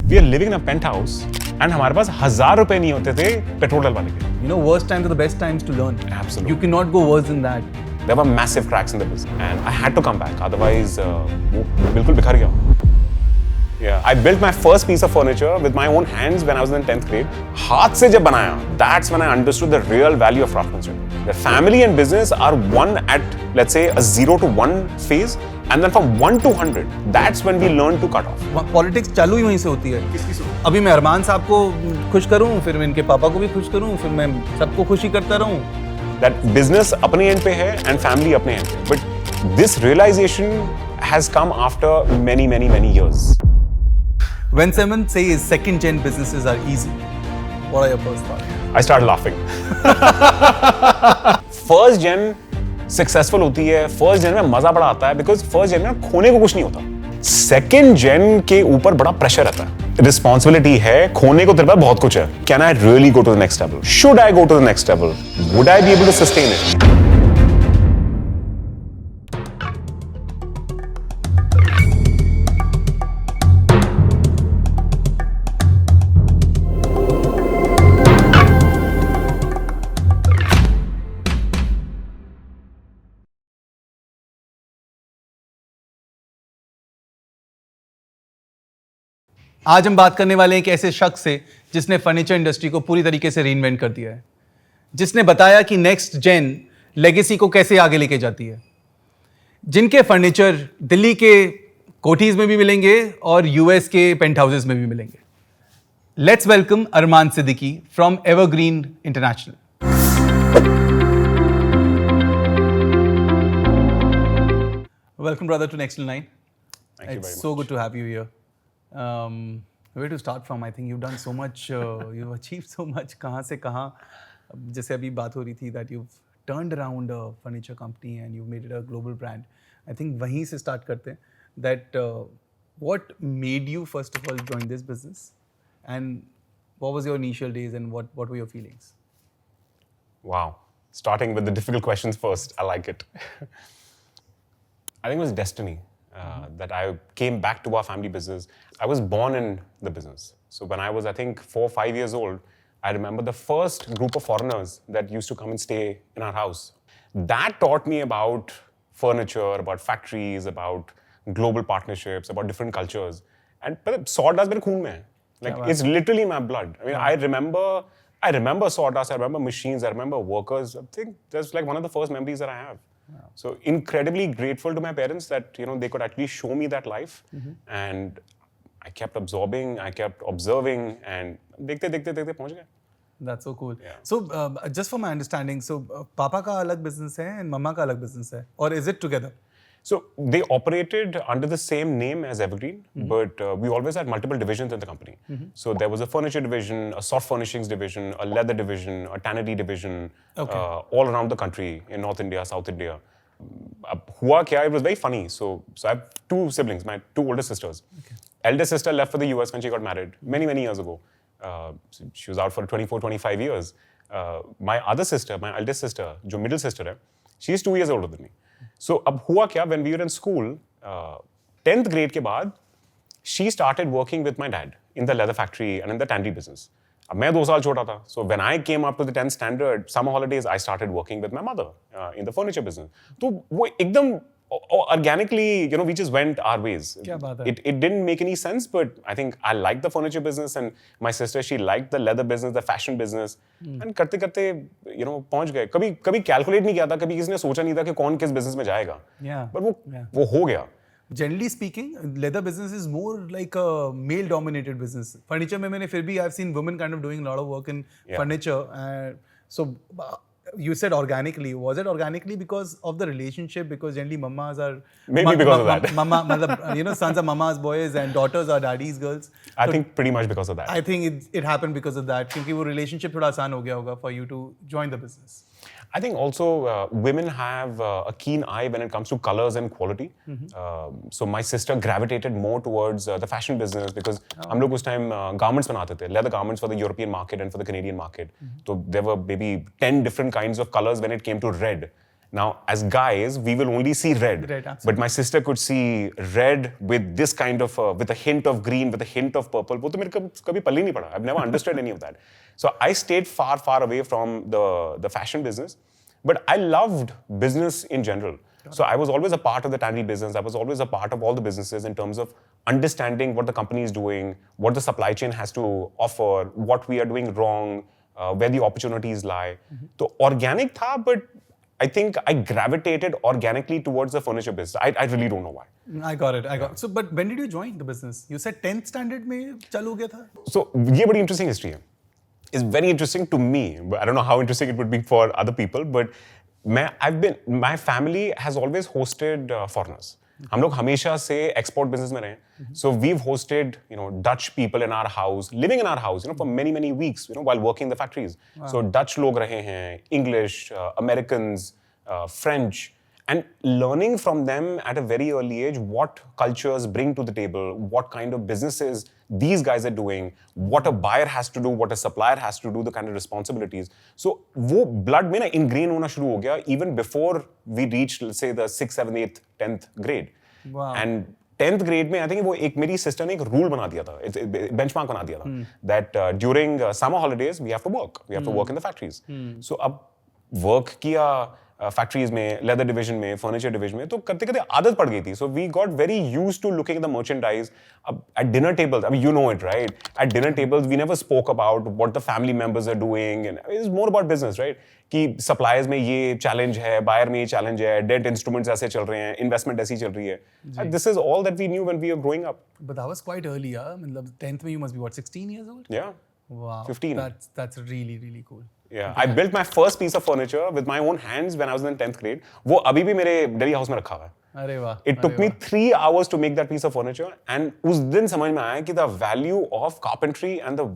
We are living in a penthouse and हमारे पास 1,000 रुपए नहीं होते थे पेट्रोल डलवाने के. You know, worst times are the best times to learn. Absolutely. You cannot go worse than that. There were massive cracks in the business and I had to come back. Otherwise, वो बिल्कुल बिखर गया. Yeah, I built my first piece of furniture with my own hands when I was in 10th grade. हाथ से जब बनाया, that's when I understood the real value of craftsmanship. That family and business are one at, let's say, a 0 to 1 phase, and then from 1 to 100, that's when we learn to cut off. Politics चालू ही वहीं से होती है. किसकी से? अभी मैं अरमान साहब को खुश करूं, फिर मैं इनके पापा को भी खुश करूं, फिर मैं सबको खुशी करता रहूं. That business अपने end पे है and family अपने end पे. But this realization has come after many, many, many years. When someone says second gen businesses are easy, what are your first thoughts? I started laughing. First gen successful होती है, first gen में मजा बड़ा आता है because first gen में खोने को कुछ नहीं होता. Second gen के ऊपर बड़ा प्रेशर रहता है. Responsibility है, खोने को तेरे पास बहुत कुछ है. Can I really go to the next level? Should I go to the next level? Would I be able to sustain it? आज हम बात करने वाले हैं एक ऐसे शख्स से जिसने फर्नीचर इंडस्ट्री को पूरी तरीके से रीइन्वेंट कर दिया है, जिसने बताया कि नेक्स्ट जेन लेगेसी को कैसे आगे लेके जाती है, जिनके फर्नीचर दिल्ली के कोठीज में भी मिलेंगे और यूएस के पेंट हाउसेस में भी मिलेंगे. Let's welcome Arman Siddiqui from Evergreen International. Welcome brother to next 9. Thank you very It's much. so good to have you here. Where to start from? I think you've done so much, you've achieved so much. कहाँ से कहाँ, जैसे अभी बात हो रही थी that you've turned around a furniture company and you've made it a global brand. I think वहीं से start करते हैं. That what made you first of all join this business, and what was your initial days and what were your feelings? Wow. Starting with the difficult questions first. I like it. I think it was destiny. That I came back to our family business. I was born in the business. So when I was, I think, 4 or 5 years old, I remember the first group of foreigners that used to come and stay in our house. That taught me about furniture, about factories, about global partnerships, about different cultures. And sawdust मेरे खून में है. Like, it's literally my blood. I mean, I remember sawdust, I remember machines, I remember workers. I think that's like one of the first memories that I have. Wow. So incredibly grateful to my parents that, you know, they could actually show me that life. And I kept absorbing, I kept observing, and देखते पहुंच गए. That's so cool. Yeah. So just for my understanding, so पापा का अलग business है and मम्मा का अलग business है, or is it together? So they operated under the same name as Evergreen, but we always had multiple divisions in the company. So there was a furniture division, a soft furnishings division, a leather division, a tannery division, all around the country in North India, South India. Hua kya, it was very funny. So I have 2 siblings, my 2 older sisters. Eldest sister left for the US when she got married many years ago. She was out for 24, 25 years. My other sister, my eldest sister, जो middle sister है, she is 2 years older than me. So अब हुआ क्या, when we were in school, 10th grade के बाद, she started working with my dad in the leather factory and in the tannery business. अब मैं 2 साल छोटा था. So when I came up to the 10th standard, summer holidays, I started working with my mother in the furniture business. तो वो एकदम organically, you know, we just went our ways. क्या बात है? It didn't make any sense, but I think I liked the furniture business, and my sister, she liked the leather business, the fashion business. And करते you know, पहुंच गए. कभी calculate नहीं किया था, कभी किसी ने सोचा नहीं था कि कौन किस business में जाएगा. Yeah. But वो हो गया. Generally speaking, leather business is more like a male-dominated business. Furniture में मैंने फिर भी I've seen women kind of doing a lot of work in furniture. So you said organically. Was it organically because of the relationship? Because generally mamas are... Maybe because of that. Mama, you know, sons are mama's boys and daughters are daddy's girls. I think pretty much because of that. I think it happened because of that. क्योंकि वो relationship थोड़ा आसान हो गया होगा for you to join the business. I think also women have a keen eye when it comes to colors and quality. So my sister gravitated more towards the fashion business because हम लोग उस time garments बनाते थे, leather garments for the European market and for the Canadian market. So there were maybe 10 different kinds of colors when it came to red. Now, as guys, we will only see red. But my sister could see red with this kind of, with a hint of green, with a hint of purple. वो तो मेरे कभी पल्ली नहीं पड़ा. I've never understood any of that. So I stayed far, far away from the fashion business. But I loved business in general. So I was always a part of the tannery business. I was always a part of all the businesses in terms of understanding what the company is doing, what the supply chain has to offer, what we are doing wrong, where the opportunities lie. So organic tha, but I think I gravitated organically towards the furniture business. I really don't know why. I got it. So, but when did you join the business? You said 10th standard में चालू हो गया था? So, ये बड़ी interesting history है. It's very interesting to me. But I don't know how interesting it would be for other people, but my family has always hosted foreigners. हम लोग हमेशा से export business में रहे. So we've hosted, Dutch people in our house, living in our house, for many, many weeks, while working in the factories. Wow. So Dutch लोग रहे हैं, English, Americans, French, and learning from them at a very early age what cultures bring to the table, what kind of businesses these guys are doing, what a buyer has to do, what a supplier has to do, the kind of responsibilities. So वो blood में ना ingrain होना शुरू हो गया even before we reached, let's say, the 6th, 7th, 8th, 10th grade. Wow. And 10th grade में I think वो एक मेरी sister ने एक rule बना दिया था, benchmark बना दिया था, that during summer holidays we have to work. We have to work in the factories. So अब work किया फैक्ट्रीज में, लेदर डिवीजन में, फर्नीचर डिवीजन में, तो करते करते आदत पड़ गई थी. So we got very used to looking at the merchandise. अब at dinner tables, I mean you know it right, at dinner tables we never spoke about what the family members are doing, and it is more about business, right, कि suppliers में ये challenge है, buyer में ये challenge है, debt instruments ऐसे चल रहे हैं, इन्वेस्टमेंट ऐसी चल रही है. This is all that we knew when we were growing up. But that was quite early, मतलब 10th में you must be what, 16 years old? Yeah. Wow. 15. That's really, really cool. Yeah, I built my first piece of furniture with my own hands when I was in 10th grade. वो अभी भी मेरे daily house में रखा हुआ है. अरे वाह. It took me 3 hours to make that piece of furniture, and उस दिन समझ में आया कि the value of carpentry and the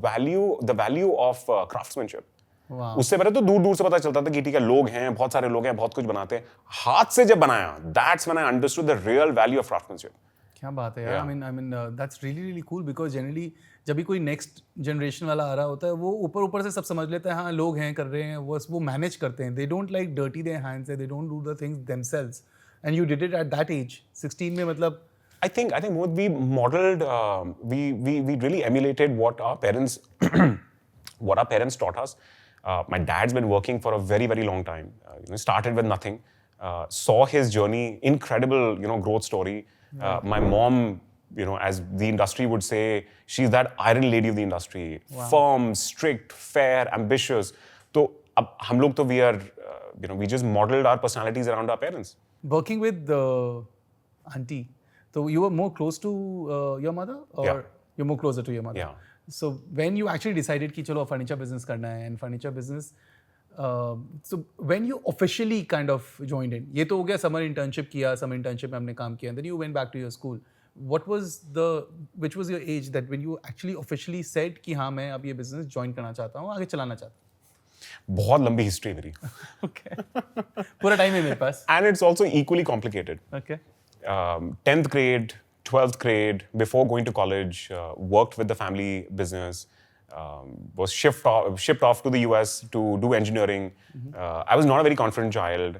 value of craftsmanship. Wow. उससे पहले तो दूर दूर से पता चलता था कि ठीक है, लोग हैं, बहुत सारे लोग हैं, बहुत कुछ बनाते हैं. हाथ से जब बनाया, that's when I understood the real value of craftsmanship. क्या बात है यार. I mean that's really, really cool, because generally जब भी कोई नेक्स्ट जनरेशन वाला आ रहा होता है, वो ऊपर से सब समझ लेता है, हाँ लोग हैं, कर रहे हैं, वो मैनेज करते हैं. They don't like dirty their hands, they don't do the things themselves, and you did it at that age 16 में. मतलब I think we modeled, we really emulated what our parents taught us. My dad's been working for a very, very long time. Started with nothing, saw his journey, incredible, growth story. My mom, as the industry would say, she's that iron lady of the industry. Wow. Firm, strict, fair, ambitious. So, ab hum log to we are, we just modeled our personalities around our parents. Working with the auntie, so you were more close to your mother, or you're more closer to your mother? Yeah. So when you actually decided कि चलो furniture business करना है, and furniture business, so when you officially kind of joined in, ये तो हो गया summer internship किया, summer internship में हमने काम किया, and then you went back to your school. Which was your age that when you actually officially said कि हाँ मैं अब ये business join करना चाहता हूँ, आगे चलाना चाहता हूँ? बहुत लंबी history मेरी. Okay. पूरा time है मेरे पास. And it's also equally complicated. Okay. 10th grade, 12th grade, before going to college, worked with the family business, was shipped off to the US to do engineering. I was not a very confident child.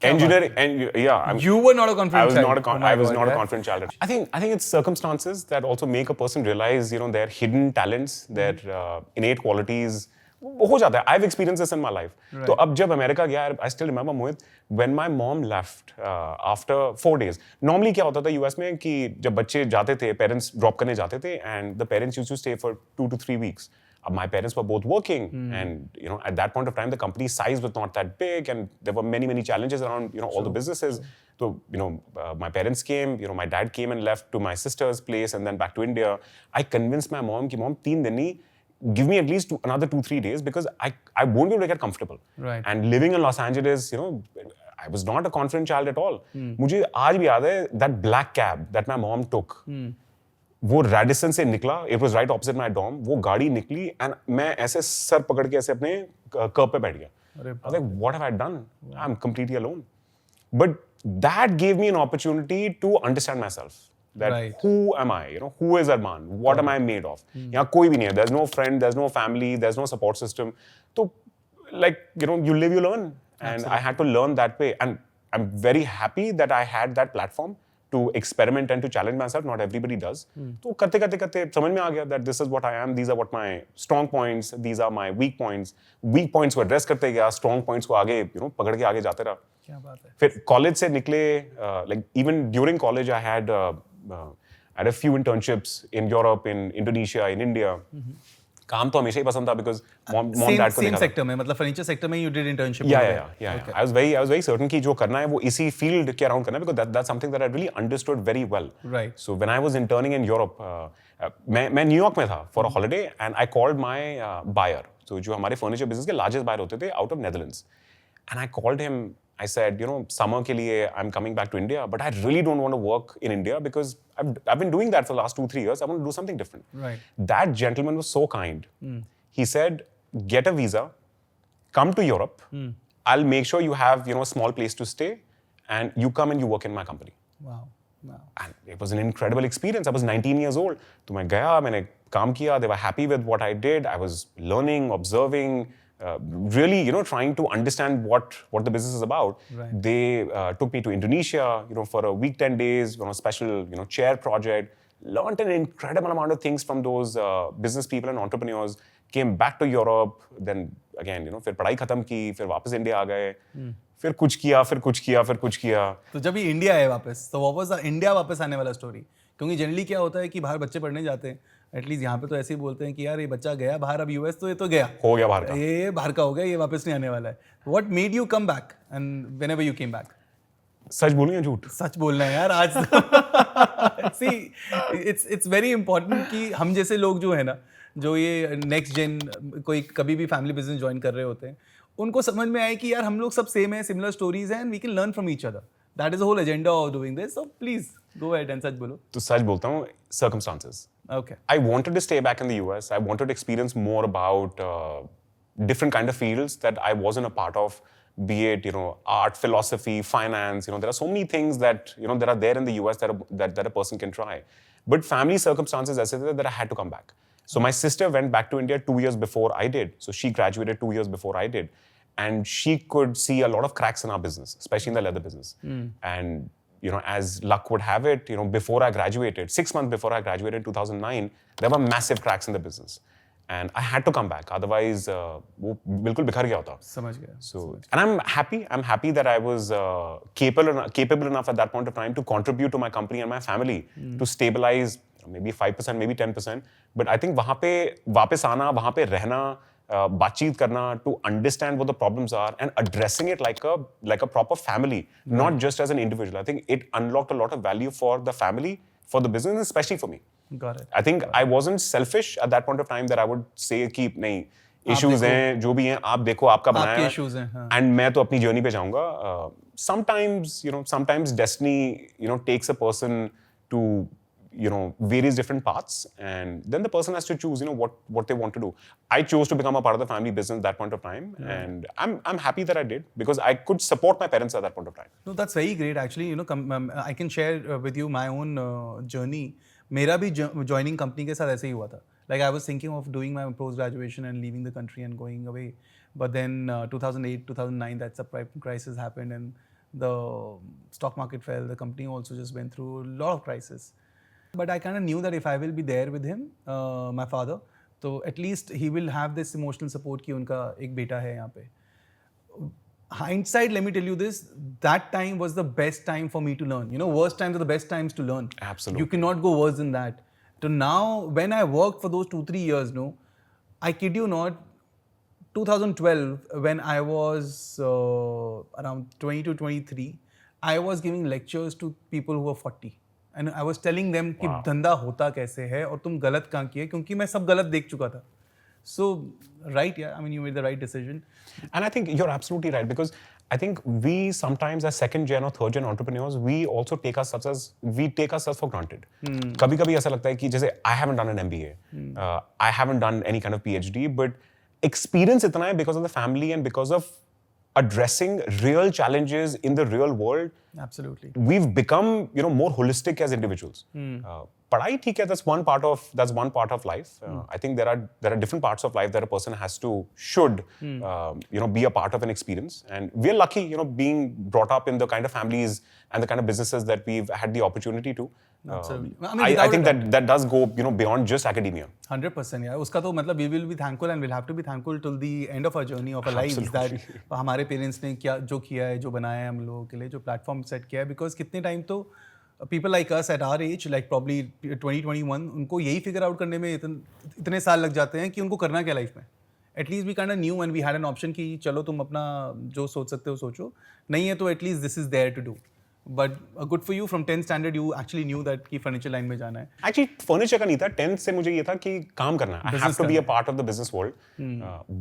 Engineering, and you were not a confident child. I was not a confident child. I think it's circumstances that also make a person realize, their hidden talents, their innate qualities. हो जाता है. I've experienced this in my life. तो अब जब America गया, I still remember, Mohit, when my mom left after 4 days. Normally क्या होता था US में कि जब बच्चे जाते थे, parents drop करने जाते थे, and the parents used to stay for 2 to 3 weeks. My parents were both working, and at that point of time the company size was not that big, and there were many challenges around all the businesses. So my parents came, my dad came and left to my sister's place and then back to India. I convinced my mom कि mom 3 दिन नहीं, give me at least another 2-3 days, because I won't be able to get comfortable. Right. And living in Los Angeles, I was not a confident child at all. मुझे आज भी याद है that black cab that my mom took. वो Radisson से निकला, it was right opposite my dorm. वो गाड़ी निकली and मैं ऐसे सर पकड़ के ऐसे अपने कर्ब पे बैठ गया. I was like, what have I done? I'm completely alone. But that gave me an opportunity to understand myself. That who am I? Who is Armaan? What am I made of? यहाँ कोई भी नहीं है. There's no friend, there's no family, there's no support system. तो like you live, you learn. and I had to learn that way. And I'm very happy that I had that platform to experiment and to challenge myself. Not everybody does. तो करते समझ में आ गया that this is what I am. These are what my strong points. These are my weak points. Weak points को address करते गया. Strong points को आगे पकड़ के आगे जाते रहा. क्या बात है. फिर college से निकले, like even during college I had a few internships in Europe, in Indonesia, in India. काम तो हमेशा ही पसंद था because mom dad को same sector में, मतलब furniture sector में you did internship. Yeah. Okay. I was very certain कि जो करना है वो इसी field के around करना है, because that's something that I really understood very well. Right. So when I was interning in Europe, मैं New York में था for a holiday, and I called my buyer. So जो हमारे furniture business के largest buyer होते थे out of Netherlands, and I called him. I said, summer के लिए I'm coming back to India, but I really don't want to work in India because I've been doing that for the last 2-3 years. I want to do something different. Right. That gentleman was so kind. He said, get a visa, come to Europe. I'll make sure you have, a small place to stay, and you come and you work in my company. Wow. And it was an incredible experience. I was 19 years old. तो मैं गया, मैंने काम किया. They were happy with what I did. I was learning, observing, really, trying to understand what the business is about. Right. They took me to Indonesia, for a week, 10 days, on a special, chair project. Learned an incredible amount of things from those business people and entrepreneurs. Came back to Europe, then again, फिर पढ़ाई खत्म की, फिर वापस India आ गए, फिर कुछ किया. तो जब ये इंडिया आए वापस, तो वापस इंडिया वापस आने वाला स्टोरी, क्योंकि जनरली क्या होता है कि बाहर बच्चे पढ़ने जाते हैं, एटलीस्ट यहाँ पे तो ऐसे ही बोलते हैं कि यार ये बच्चा गया बाहर, अब यूएस तो ये तो गया, हो गया बाहर का, ये बाहर का हो गया, ये वापस नहीं आने वाला है. What made you come back and whenever you came back? सच बोलूं या झूठ? सच बोलना है यार आज. सी इट्स वेरी इंपॉर्टेंट कि हम जैसे लोग जो है ना, जो ये नेक्स्ट जेन कोई कभी भी फैमिली बिजनेस ज्वाइन कर रहे होते हैं, उनको समझ में आए कि यार हम लोग सब सेम है, सिमिलर स्टोरीज हैं, and we can learn from each other. That is the whole agenda of doing this. So please go ahead and सच बोलो. तो सच बोलता हूँ, circumstances. Okay. I wanted to stay back in the US. I wanted to experience more about different kind of fields that I wasn't a part of, be it, art, philosophy, finance. There are so many things that, that are there in the US that a person can try. But family circumstances ऐसे थे that I had to come back. So my sister went back to India 2 years before I did. So she graduated 2 years before I did. And she could see a lot of cracks in our business, especially in the leather business. And as luck would have it, before I graduated, 6 months before I graduated in 2009, there were massive cracks in the business. And I had to come back. Otherwise, वो बिल्कुल बिखर गया होता. समझ गया. So, and I'm happy that I was capable enough at that point of time to contribute to my company and my family to stabilize maybe 5%, maybe 10%. But I think वहाँ पे वापस आना, वहाँ पे रहना, बातचीत करना, to understand what the problems are and addressing it like a proper family, not just as an individual. I think it unlocked a lot of value for the family, for the business, especially for me. Got it. I think I wasn't selfish at that point of time that I would say कि नहीं, issues हैं, जो भी हैं, आप देखो, आपका बनाया है, issues हैं, हाँ. and मैं तो अपनी journey पे जाऊँगा. Sometimes destiny, takes a person to various different paths, and then the person has to choose, what they want to do. I chose to become a part of the family business at that point of time, and I'm happy that I did, because I could support my parents at that point of time. No, that's very great actually. I can share with you my own journey. मेरा भी joining company के साथ ऐसे ही हुआ था. Like I was thinking of doing my post graduation and leaving the country and going away, but then 2008, 2009, that subprime crisis happened, and the stock market fell. The company also just went through a lot of crisis. But I kind of knew that if I will be there with him, my father, so at least he will have this emotional support कि उनका एक बेटा है यहाँ पे. Hindsight, let me tell you this, that time was the best time for me to learn. Worst times are the best times to learn. Absolutely. You cannot go worse than that. So now, when I worked for those 2-3 years, I kid you not, 2012, when I was around 20 to 23, I was giving lectures to people who were 40. And I was telling them कि धंधा होता कैसे है और तुम गलत कहाँ किए, क्योंकि मैं सब गलत देख चुका था. So, right, yeah, I mean, you made the right decision. And I think you're absolutely right, because I think we sometimes as second gen or third gen entrepreneurs, we also take ourselves for granted. कभी-कभी ऐसा लगता है कि जैसे I haven't done an MBA, I haven't done any kind of PhD, but experience इतना है because of the family and because of addressing real challenges in the real world. Absolutely. We've become, more holistic as individuals. पढ़ाई ठीक है, that's one part of life. I think there are different parts of life that a person should be a part of an experience, and we're lucky, being brought up in the kind of families and the kind of businesses that we've had the opportunity to. Absolutely. I think that does go beyond just academia. 100%, yeah. उसका तो मतलब we will be thankful and we'll have to be thankful till the end of our journey of our lives that हमारे parents ने क्या जो किया है, जो बनाया है हम लोगों के लिए, जो platform set किया है, because कितने time तो people like us at our age, like probably 2021, उनको यही figure out करने में इतने साल लग जाते हैं कि उनको करना क्या life में. At least we kind of knew and we had an option कि चलो तुम अपना जो सोच सकते हो सोचो, नहीं है तो at least this is there to do. But good for you, from 10th standard you actually knew that कि furniture line में जाना है. Actually furniture का नहीं था, 10th से मुझे ये था कि काम करना है. I have to be a part of the business world.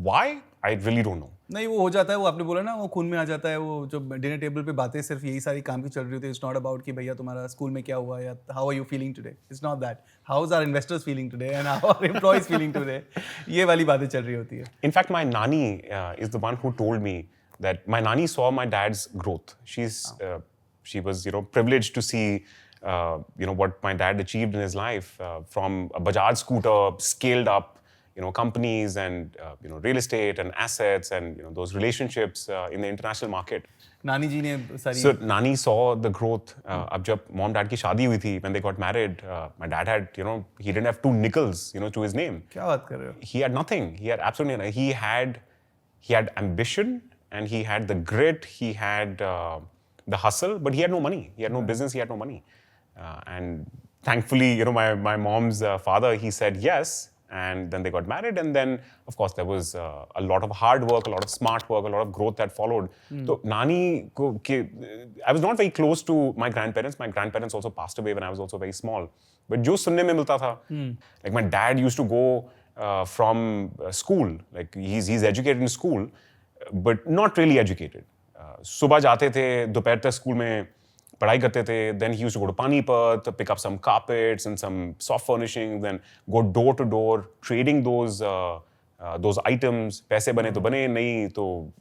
Why? I really don't know. नहीं वो हो जाता है, वो आपने बोला ना वो खून में आ जाता है, वो जो डिनर टेबल पे बातें सिर्फ यही सारी काम की चल रही होती है. It's not about कि भैया तुम्हारा स्कूल में क्या हुआ या how are you feeling today. It's not that. How is our investors feeling today and how are employees feeling today. ये वाली बातें चल रही होती है. In fact, my nani is the one who told me that my nani saw my dad's growth. She was, privileged to see, what my dad achieved in his life from a Bajaj scooter, scaled up, companies and, real estate and assets and, those relationships in the international market. नानी जी ने सारी. So Nani saw the growth. अब जब mom dad की शादी हुई थी, when they got married, my dad had, he didn't have 2 nickels, to his name. क्या बात कर रहे हो? He had nothing. He had absolutely nothing. He had ambition and he had the grit. He had the hustle, but he had no money. He had no business. He had no money. And thankfully, my mom's father, he said yes. And then they got married. And then, of course, there was a lot of hard work, a lot of smart work, a lot of growth that followed. So, Nani, I was not very close to my grandparents. My grandparents also passed away when I was also very small. But jo sunne mein milta tha, like my dad used to go from school. Like he's educated in school, but not really educated. सुबह जाते थे, दोपहर तक school में पढ़ाई करते थे. Then he used to go to Panipat, pick up some carpets and some soft furnishings, then go door to door, trading those items. पैसे बने तो बने, नहीं तो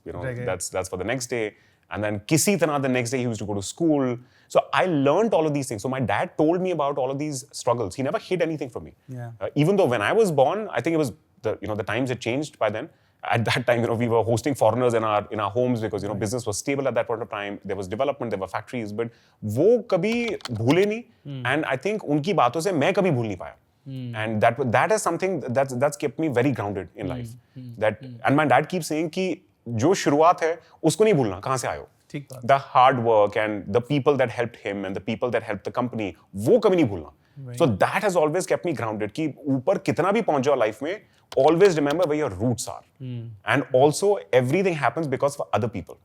that's for the next day. And then किसी तरह the next day he used to go to school. So I learned all of these things. So my dad told me about all of these struggles. He never hid anything from me. Yeah. Even though when I was born, I think it was the times had changed by then. At that time, we were hosting foreigners in our homes because business was stable at that point of time. There was development, there were factories, but वो कभी भूले नहीं. And I think उनकी बातों से मैं कभी भूल नहीं पाया. And that is something that's kept me very grounded in life. And my dad keeps saying कि जो शुरुआत है उसको नहीं भूलना, कहाँ से आए हो. The hard work and the people that helped him and the people that helped the company, वो कभी नहीं भूलना. Right. So that has always kept me grounded कि ऊपर कितना भी पहुंच जाओ लाइफ में, always remember where your roots are. And also everything happens because of other people.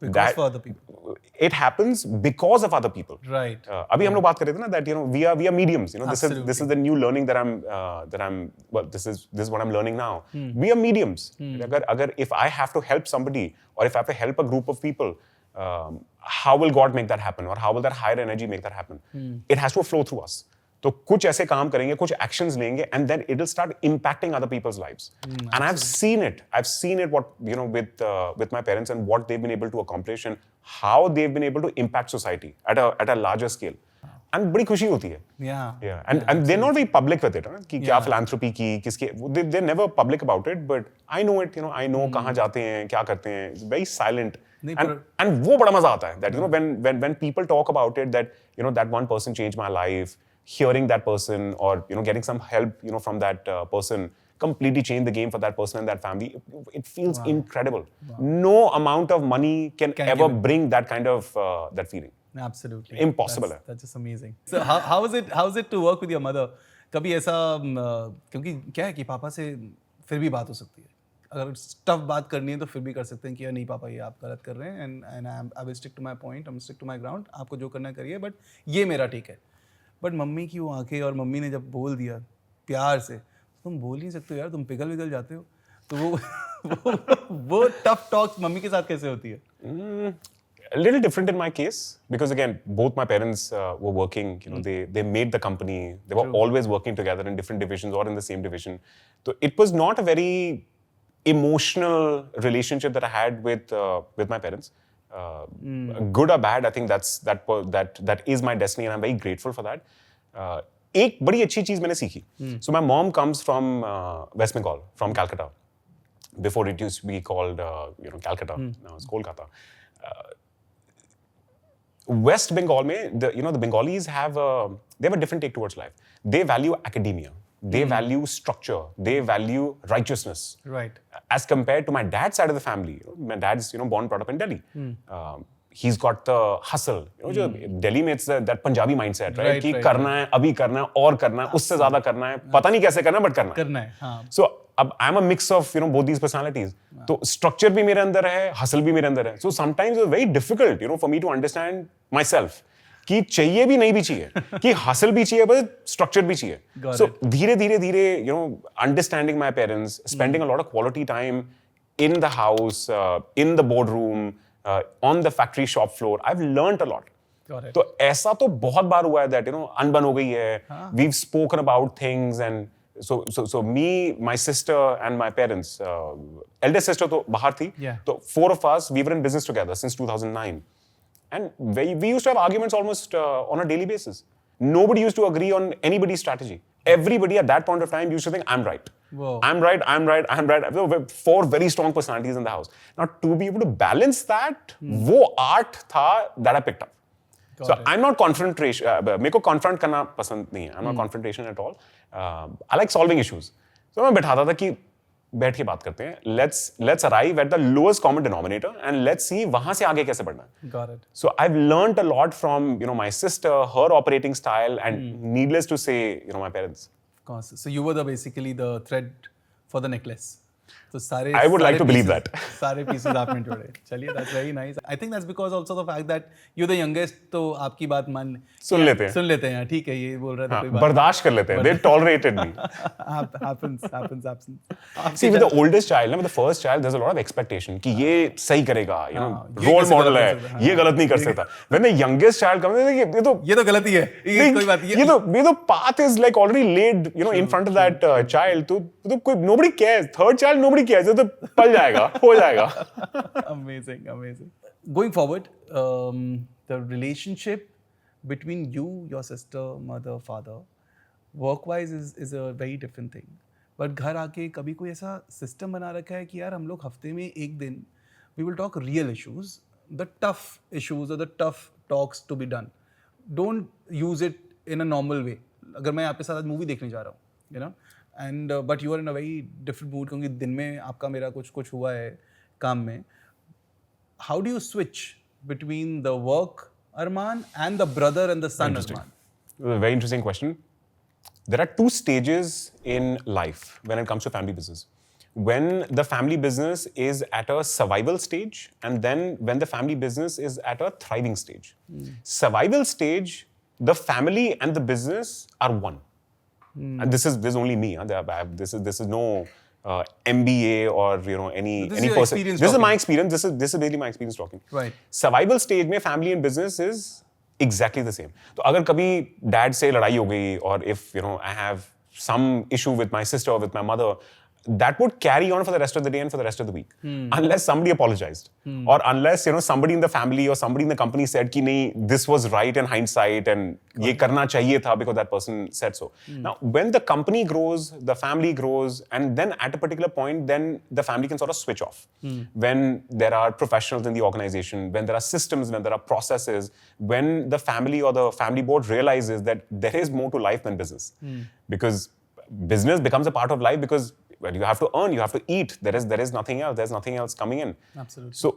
For other people. It happens because of other people. Right. अभी हम लोग बात कर रहे थे ना that we are mediums. This is the new learning that I'm this is what I'm learning now. We are mediums. अगर if I have to help somebody or if I have to help a group of people, how will God make that happen, or how will that higher energy make that happen? It has to flow through us. तो कुछ ऐसे काम करेंगे, कुछ actions लेंगे, and then it will start impacting other people's lives. And I've seen it. What with my parents and what they've been able to accomplish and how they've been able to impact society at a larger scale. And बड़ी खुशी होती है. Yeah. And they're not very public with it. कि क्या philanthropy की, किसके, they're never public about it. But I know it. I know कहाँ जाते हैं, क्या करते हैं. It's very silent. And वो बड़ा मजा आता है. That when people talk about it, that that one person changed my life. Hearing that person or getting some help from that person completely changed the game for that person and that family. It feels incredible. No amount of money can ever bring that kind of that feeling. Absolutely. Impossible. That's just amazing. So how is it to work with your mother? कभी ऐसा क्योंकि क्या है कि पापा से फिर भी बात हो सकती है. अगर टफ बात करनी है तो फिर भी कर सकते हैं कि यार नहीं पापा ये आप गलत कर रहे हैं and I will stick to my point, I will stick to my ground. आपको जो करना करिए, बट ये मेरा ठीक है. बट मम्मी की वो आंखें, और मम्मी ने जब बोल दिया प्यार से, तुम बोल नहीं सकते हो यार, तुम पिघल जाते हो. तो वो टफ टॉक मम्मी के साथ कैसे होती है? A little different in my case because again both my parents were working. They made the company. They were always working together in different divisions or in the same division. So it was not a very emotional relationship that I had with my parents. Good or bad, I think that is my destiny, and I'm very grateful for that. एक बड़ी अच्छी चीज मैंने सीखी. So my mom comes from West Bengal, from Calcutta. Before it used to be called Calcutta. Now it's Kolkata. West Bengal mein, the Bengalis have a different take towards life. They value academia. They value structure. They value righteousness. Right. As compared to my dad's side of the family. My dad's born brought up in Delhi. He's got the hustle. जो Delhi में it's that Punjabi mindset, right? कि करना है, अभी करना है, और करना है, उससे ज़्यादा करना है, पता नहीं कैसे करना है, but करना है. हाँ. So अब I'm a mix of both these personalities. तो structure भी मेरे अंदर है, hustle भी मेरे अंदर है. So sometimes it's very difficult, for me to understand myself. कि चाहिए भी नहीं भी चाहिए, कि hustle भी चाहिए, but structure भी चाहिए. So धीरे, understanding my parents, spending a lot of quality time in the house, in the boardroom, on the factory shop floor, I've learned a lot. तो ऐसा तो बहुत बार हुआ है that अनबन हो गई है. We've spoken about things and so me, my sister and my parents, eldest sister तो बाहर थी. तो 4 of us, we were in business together since 2009. And we used to have arguments almost on a daily basis. Nobody used to agree on anybody's strategy. Everybody at that point of time used to think, I'm right. Whoa. I'm right. There were 4 very strong personalities in the house. Now, to be able to balance that, वो art था that I picked up. I'm not confrontation. मेरे को confront करना पसंद नहीं है. I'm not confrontation at all. I like solving issues. So मैं बैठाता था कि बैठ के बात करते हैं. Let's arrive at the lowest common denominator and let's see वहाँ से आगे कैसे बढ़ना है. Got it. So I've learned a lot from my sister, her operating style, and needless to say, my parents. Of course. So you were basically the thread for the necklace. So I would like to believe that. सारे pieces आपने जोड़े. चलिए, that's very nice. I think that's because also the fact that you're the youngest, तो आपकी बात सुन लेते हैं. ठीक है, ये बोल रहा था कोई बात. बर्दाश्त कर लेते हैं. They tolerated me. happens. See, with the oldest child, with the first child, there's a lot of expectation कि ये सही करेगा, role model है, ये गलत नहीं कर सकता. When the youngest child comes, ये तो गलती है. कोई बात ये तो path is like already laid, in front of that child. तो कोई nobody cares. Third child nobody cares. तो पल जाएगा, हो जाएगा. Amazing. Going forward, the relationship between you, your sister, mother, father, work-wise is a very different thing. But घर आके कभी कोई ऐसा system बना रखा है कि यार हम लोग हफ्ते में एक दिन we will talk real issues, the tough issues or the tough talks to be done. Don't use it in a normal way. अगर मैं आपके साथ मूवी देखने जा रहा हूँ, and but you are in a very different mood क्योंकि दिन में आपका मेरा कुछ हुआ है काम में. How do you switch between the work Armaan and the brother and the son Armaan? A very interesting question. There are 2 stages in life when it comes to family business. When the family business is at a survival stage, and then when the family business is at a thriving stage. Survival stage, the family and the business are one. And this is only me. This is no MBA or any person. This is my experience. This is really my experience talking. Right. Survival stage में family and business is exactly the same. तो अगर कभी dad से लड़ाई हो गई, or if I have some issue with my sister or with my mother, that would carry on for the rest of the day and for the rest of the week, unless somebody apologized, or unless somebody in the family or somebody in the company said कि नहीं, this was right in hindsight and ये करना चाहिए था because that person said so. Now, when the company grows, the family grows, and then at a particular point, then the family can sort of switch off. When there are professionals in the organization, when there are systems, when there are processes, when the family or the family board realizes that there is more to life than business, because business becomes a part of life because you have to earn, you have to eat. There is nothing else. There's nothing else coming in. Absolutely. So,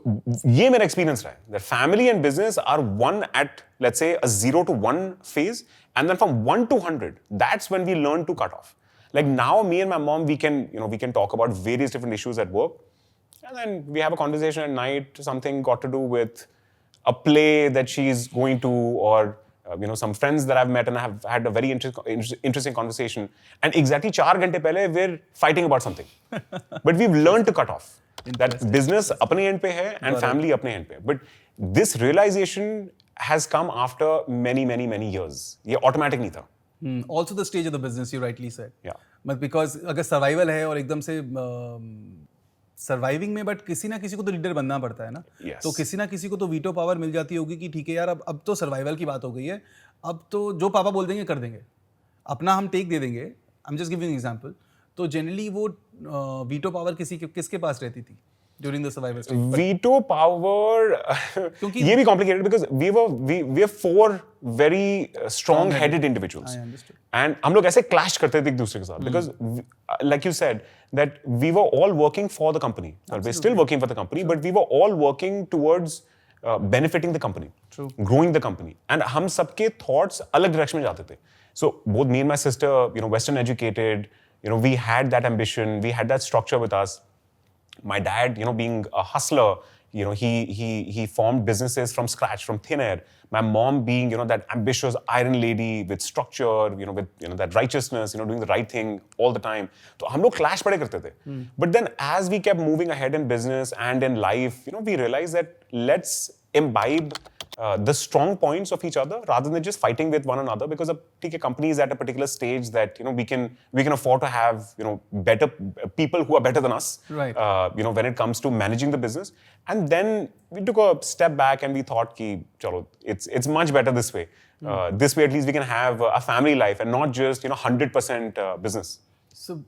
ये मेरा experience रहा है. That family and business are one at, let's say, a 0 to 1 phase, and then from 1 to 100, that's when we learn to cut off. Like now, me and my mom, we can talk about various different issues at work, and then we have a conversation at night. Something got to do with a play that she's going to, or some friends that I've met and I have had a very interesting conversation. And exactly 4 घंटे पहले we're fighting about something. But we've learned to cut off. That business अपने end पे है and family अपने end पे. But this realization has come after many years. ये automatic नहीं था. Also the stage of the business, you rightly said. Yeah. But because अगर survival है और एकदम से सर्वाइविंग में, बट किसी ना किसी को तो लीडर बनना पड़ता है ना. तो किसी ना किसी को तो वीटो पावर मिल जाती होगी कि ठीक है यार, अब तो सर्वाइवल की बात हो गई है, अब तो जो पापा बोल देंगे कर देंगे. अपना हम टेक दे देंगे, I am just giving example, तो जनरली वो वीटो पावर किसके पास रहती थी during the survival stage? Veto power. ये भी complicated because we are four very strong-headed individuals. I understood. And हम लोग ऐसे clash करते थे एक दूसरे के साथ because like you said that we were all working for the company. Well, we're still working for the company, but we were all working towards benefiting the company, growing the company. And हम सबके thoughts अलग direction में जाते थे. So both me and my sister, Western educated, we had that ambition, we had that structure with us. My dad, being a hustler, he formed businesses from scratch, from thin air. My mom being, that ambitious iron lady with structure, with, that righteousness, doing the right thing all the time. So हम लोग clash पड़े करते थे. But then as we kept moving ahead in business and in life, we realized that let's imbibe the strong points of each other rather than just fighting with one another, because a company is at a particular stage that we can afford to have better people who are better than us, right? When it comes to managing the business. And then we took a step back and we thought ki chalo, it's much better this way. This way at least we can have a family life and not just 100% business. So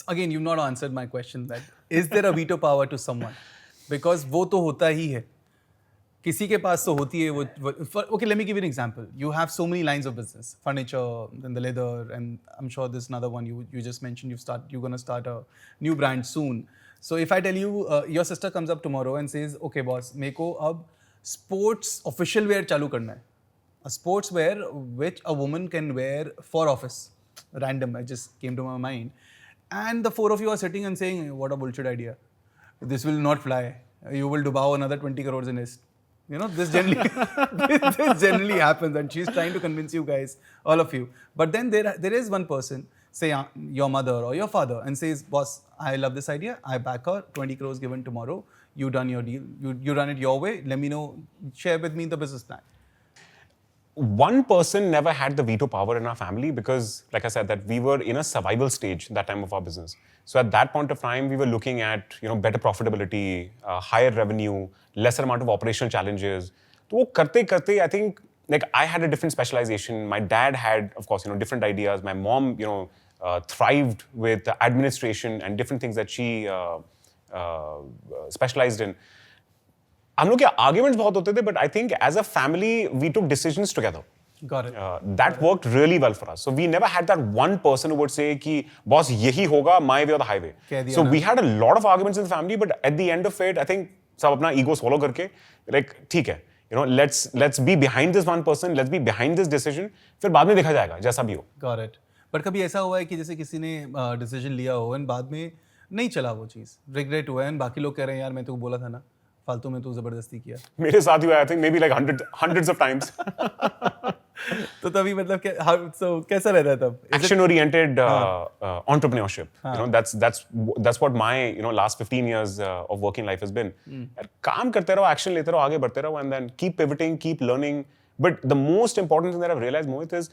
again, you've not answered my question, that is there a veto power to someone? Because वो तो होता ही है, किसी के पास तो होती है वो. Okay, let me give you an example. You have so many lines of business, furniture, then the leather, and I'm sure there's another one you just mentioned. You're going to start a new brand soon. So if I tell you, your sister comes up tomorrow and says, okay boss, मेरे को अब sports official wear चालू करना है, a sports wear which a woman can wear for office. Random, I just came to my mind. And the four of you are sitting and saying, what a bullshit idea. This will not fly. You will dubao another 20 crores in it. This generally happens, and she's trying to convince you guys, all of you. But then there is one person, say your mother or your father, and says, boss, I love this idea. I back her, 20 crores given tomorrow. You done your deal. You run it your way. Let me know. Share with me the business plan. One person never had the veto power in our family because, like I said, that we were in a survival stage that time of our business. So at that point of time, we were looking at better profitability, higher revenue, lesser amount of operational challenges. So वो करते I think like I had a different specialization. My dad had, of course, different ideas. My mom, thrived with administration and different things that she specialized in. हम लोग के arguments बहुत होते थे, but I think as a family we took decisions together. Got it. That worked really well for us. So we never had that one person who would say कि boss यही होगा, my way or the highway. So we had a lot of arguments in the family, but at the end of it, I think सब अपना ego swallow करके like ठीक है, let's be behind this one person, let's be behind this decision. फिर बाद में देखा जाएगा जैसा भी हो. Got it. But कभी ऐसा हुआ है कि जैसे किसी ने decision लिया हो and बाद में नहीं चला वो चीज़, regret हुआ है and बाकी लोग कह रहे हैं यार मैं तो बोला था ना, फालतू में तो जबरदस्ती किया. मेरे साथ ही हुआ, I think maybe like hundreds of times. तो तभी मतलब कैसा रहता है तब? Action-oriented entrepreneurship. That's what my last 15 years of working life has been. काम करते रहो, action लेते रहो, आगे बढ़ते रहो, and then keep pivoting, keep learning. But the most important thing that I've realized, Mohit, is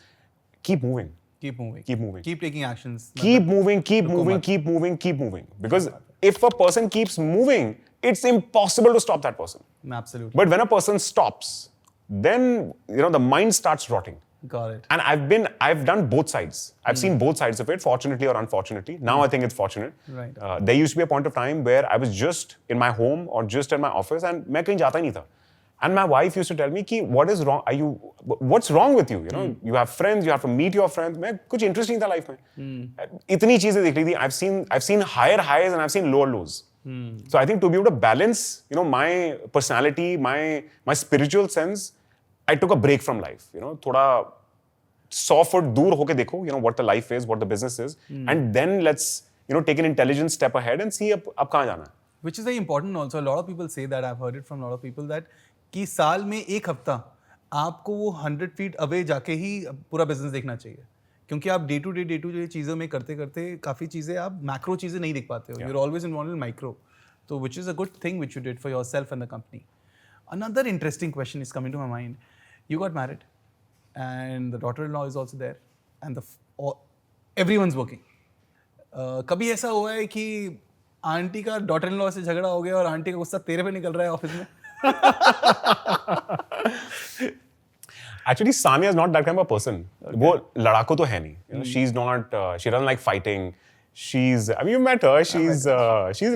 keep moving. Keep moving. Keep moving. Keep taking actions. Keep moving. Keep moving. Because if a person keeps moving, it's impossible to stop that person. Absolutely. But when a person stops, then the mind starts rotting. Got it. And I've done both sides. I've seen both sides of it, fortunately or unfortunately. Now I think it's fortunate. Right. There used to be a point of time where I was just in my home or just in my office and मैं कहीं जाता ही नहीं था. And my wife used to tell me कि what is wrong? What's wrong with you? You have friends, you have to meet your friends. मैं कुछ interest नहीं था life में. इतनी चीजें देख ली थी. I've seen higher highs and I've seen lower lows. So I think to be able to balance, my personality, my spiritual sense, I took a break from life. थोड़ा 100 foot दूर होके देखो, what the life is, what the business is, and then let's, take an intelligent step ahead and see अब कहाँ जाना है. Which is very important also. A lot of people say that, I've heard it from a lot of people, that कि साल में एक हफ्ता आपको वो 100 feet away जाके ही पूरा business देखना चाहिए. क्योंकि आप डे टू डे चीज़ों में करते करते काफ़ी चीज़ें आप मैक्रो चीज़ें नहीं देख पाते हो. You're always involved in micro. So which is a good thing which you did for yourself and the company. Another interesting question is coming to my mind. You got married and the daughter-in-law is also there and everyone's working. कभी ऐसा हुआ है कि aunty का daughter-in-law से झगड़ा हो गया और आंटी का गुस्सा तेरे पे निकल रहा है ऑफिस में? Actually, Sanya is not that kind of a person. वो लड़ाकू तो है नहीं. You know, she's not. She doesn't like fighting. She's. I mean, you met her. She's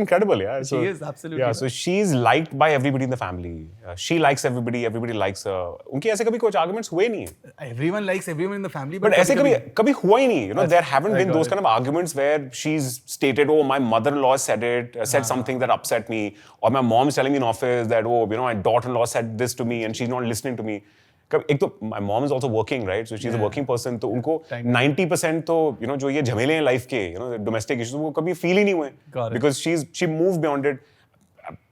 incredible. Yeah. She is absolutely. Yeah. So she's liked by everybody in the family. She likes everybody. Everybody likes her. उनके ऐसे कभी कुछ arguments हुए नहीं हैं. Everyone likes everyone in the family. But ऐसे कभी हुआ ही नहीं. You know, there haven't been those kind of arguments where she's stated, oh, my mother-in-law said something that upset me, or my mom's telling me in office that, oh, you know, my daughter-in-law said this to me and she's not listening to me. एक तो my mom is also working, right? So she's a working person. तो उनको 90% तो you know जो ये झमेले हैं life के, you know, domestic issues वो कभी feel ही नहीं हुए. Because she moved beyond it.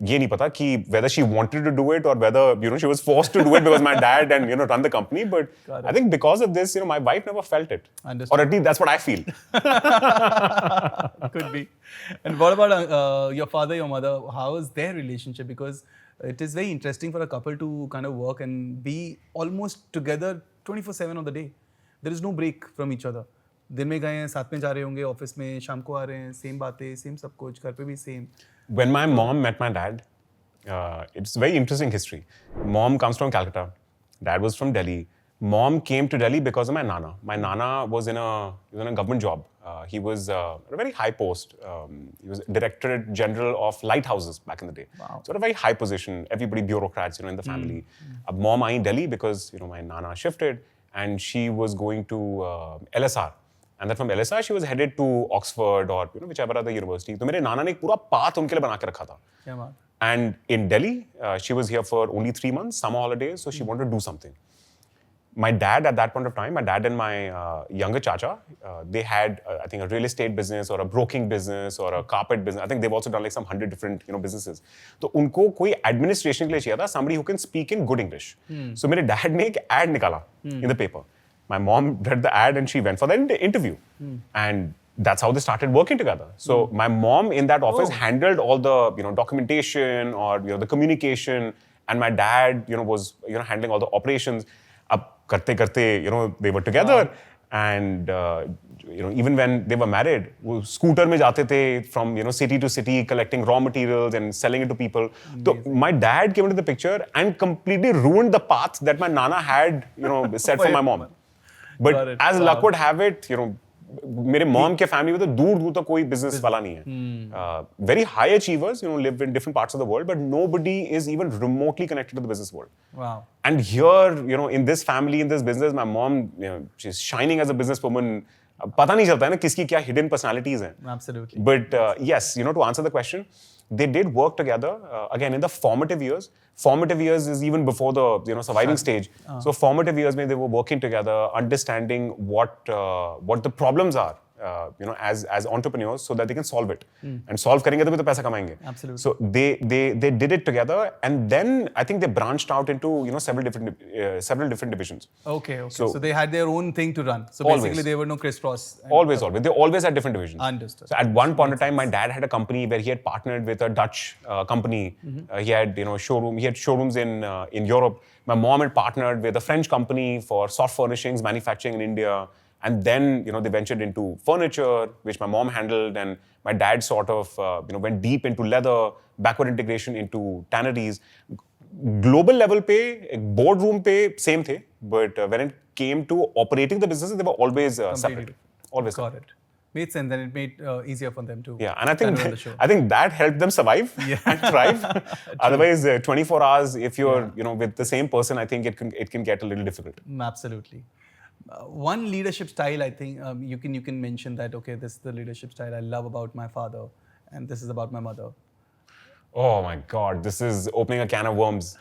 ये नहीं पता कि whether she wanted to do it or whether you know she was forced to do it because my dad and you know run the company. But I think because of this, you know, my wife never felt it. Understood. Or at least that's what I feel. Could be. And what about your father, your mother? How is their relationship? Because it is very interesting for a couple to kind of work and be almost together 24/7 of the day. There is no break from each other. दिन में गए हैं, साथ में जा रहे होंगे, office में शाम को आ रहे हैं, सेम बातें, सेम सब कुछ, घर पे भी same. When my mom met my dad, it's a very interesting history. Mom comes from Calcutta. Dad was from Delhi. Mom came to Delhi because of my nana. My nana was in a government job. He was at a very high post. He was Directorate General of Lighthouses back in the day. Wow. So at a very high position. Everybody bureaucrats, you know, in the family. Mom I in Delhi because you know my nana shifted and she was going to LSR. And then from LSR she was headed to Oxford or you know whichever other university. तो मेरे नाना ने एक पूरा path उनके लिए बना के रखा था. क्या बात? And in Delhi, she was here for only 3 months, summer holidays, so she wanted to do something. My dad at that point of time, my dad and my younger chacha, they had, I think, a real estate business or a broking business or a carpet business. I think they've also done like some 100 different, you know, businesses. तो उनको कोई administration के लिए चाहिए था, somebody who can speak in good English. So मेरे dad ने एक ad निकाला in the paper. My mom read the ad and she went for the interview. And that's how they started working together. So my mom in that office handled all the, you know, documentation or, you know, the communication, and my dad, you know, was, you know, handling all the operations. Ab karte, you know, they were together. And, you know, even when they were married, वो scooter में जाते थे from, you know, city to city, collecting raw materials and selling it to people. So my dad came into the picture and completely ruined the path that my nana had, you know, set for my mom. But as luck would have it, you know, मेरे mom के family में तो दूर तक कोई business वाला नहीं है. Very high achievers, you know, live in different parts of the world, but nobody is even remotely connected to the business world. Wow. And here, you know, in this family, in this business, my mom, you know, she's shining as a businesswoman. पता नहीं चलता है ना किसकी क्या hidden personalities हैं. Absolutely. But yes, you know, to answer the question, they did work together again in the formative years. Formative years is even before the, you know, surviving stage. So formative years, when they were working together, understanding what the problems are, you know, as entrepreneurs, so that they can solve it. And solve करेंगे तो भी तो पैसा कमाएंगे. Absolutely. So they did it together, and then I think they branched out into, you know, several different divisions. Okay. So they had their own thing to run. So always. basically, there were no crisscross. Always. They always had different divisions. Understood. So at one point in time, my dad had a company where he had partnered with a Dutch company. He had, you know, showrooms in Europe. My mom had partnered with a French company for soft furnishings manufacturing in India. And then, you know, they ventured into furniture, which my mom handled, and my dad sort of, you know, went deep into leather, backward integration into tanneries. Global level पे, boardroom पे same थे, but when it came to operating the businesses, they were always separate. Always. Got it. Made sense, and it made easier for them to. Yeah, and I think that helped them survive and thrive. Otherwise, 24 hours, if you're, you know, with the same person, I think it can get a little difficult. Absolutely. One leadership style, I think you can mention that, okay, this is the leadership style I love about my father, and this is about my mother. Oh my God, this is opening a can of worms.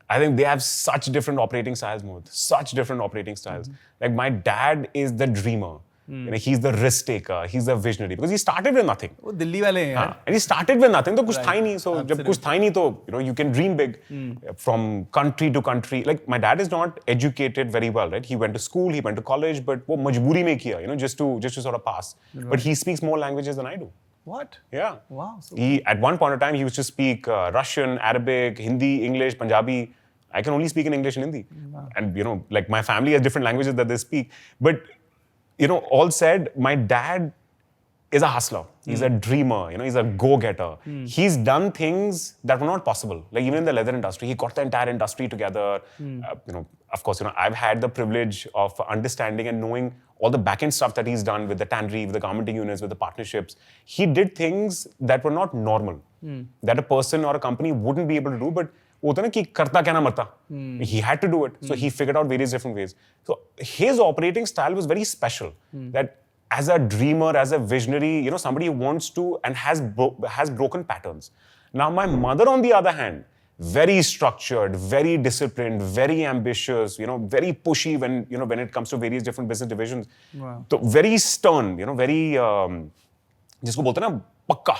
I think they have such different operating styles, Mohit. Such different operating styles. Like my dad is the dreamer. You know, he's the risk taker. He's the visionary because he started with nothing. वो दिल्ली वाले हैं यार. And he started with nothing. तो कुछ था ही नहीं. So जब कुछ था ही नहीं तो, you know, you can dream big from country to country. Like my dad is not educated very well, right? He went to school, he went to college, but वो मजबूरी में किया, you know, just to sort of pass. Right. But he speaks more languages than I do. What? Yeah. Wow. So he at one point of time he used to speak Russian, Arabic, Hindi, English, Punjabi. I can only speak in English and Hindi. Wow. And you know, like my family has different languages that they speak. But you know, all said, my dad is a hustler. He's a dreamer. He's a go-getter. He's done things that were not possible. Like even in the leather industry, he got the entire industry together. Of course, I've had the privilege of understanding and knowing all the back-end stuff that he's done with the tannery, with the garmenting units, with the partnerships. He did things that were not normal, that a person or a company wouldn't be able to do. But होता ना कि करता क्या ना मरता. He had to do it. So he figured out various different ways. So his operating style was very special. That as a dreamer, as a visionary, somebody who wants to and has broken patterns. Now my mother, on the other hand, very structured, very disciplined, very ambitious, very pushy when it comes to various different business divisions. Wow. So very stern, very जिसको बोलते हैं ना पक्का,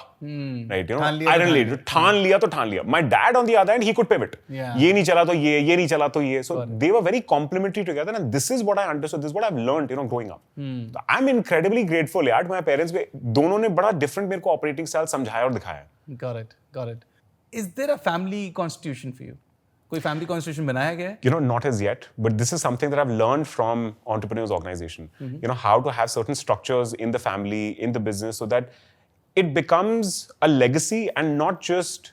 right? Iron lady, ठान लिया तो ठान लिया. My dad, on the other hand, he could pivot. ये नहीं चला तो ये नहीं चला तो ये. So they were very complementary together, and this is what I understood. This is what I've learned, growing up. So I'm incredibly grateful, यार, my parents पे दोनों ने बड़ा different मेरे को operating style समझाया और दिखाया. Got it. Is there a family constitution for you? कोई family constitution बनाया गया है? Not as yet, but this is something that I've learned from entrepreneurs organization. How to have certain structures in the family, in the business, so that it becomes a legacy and not just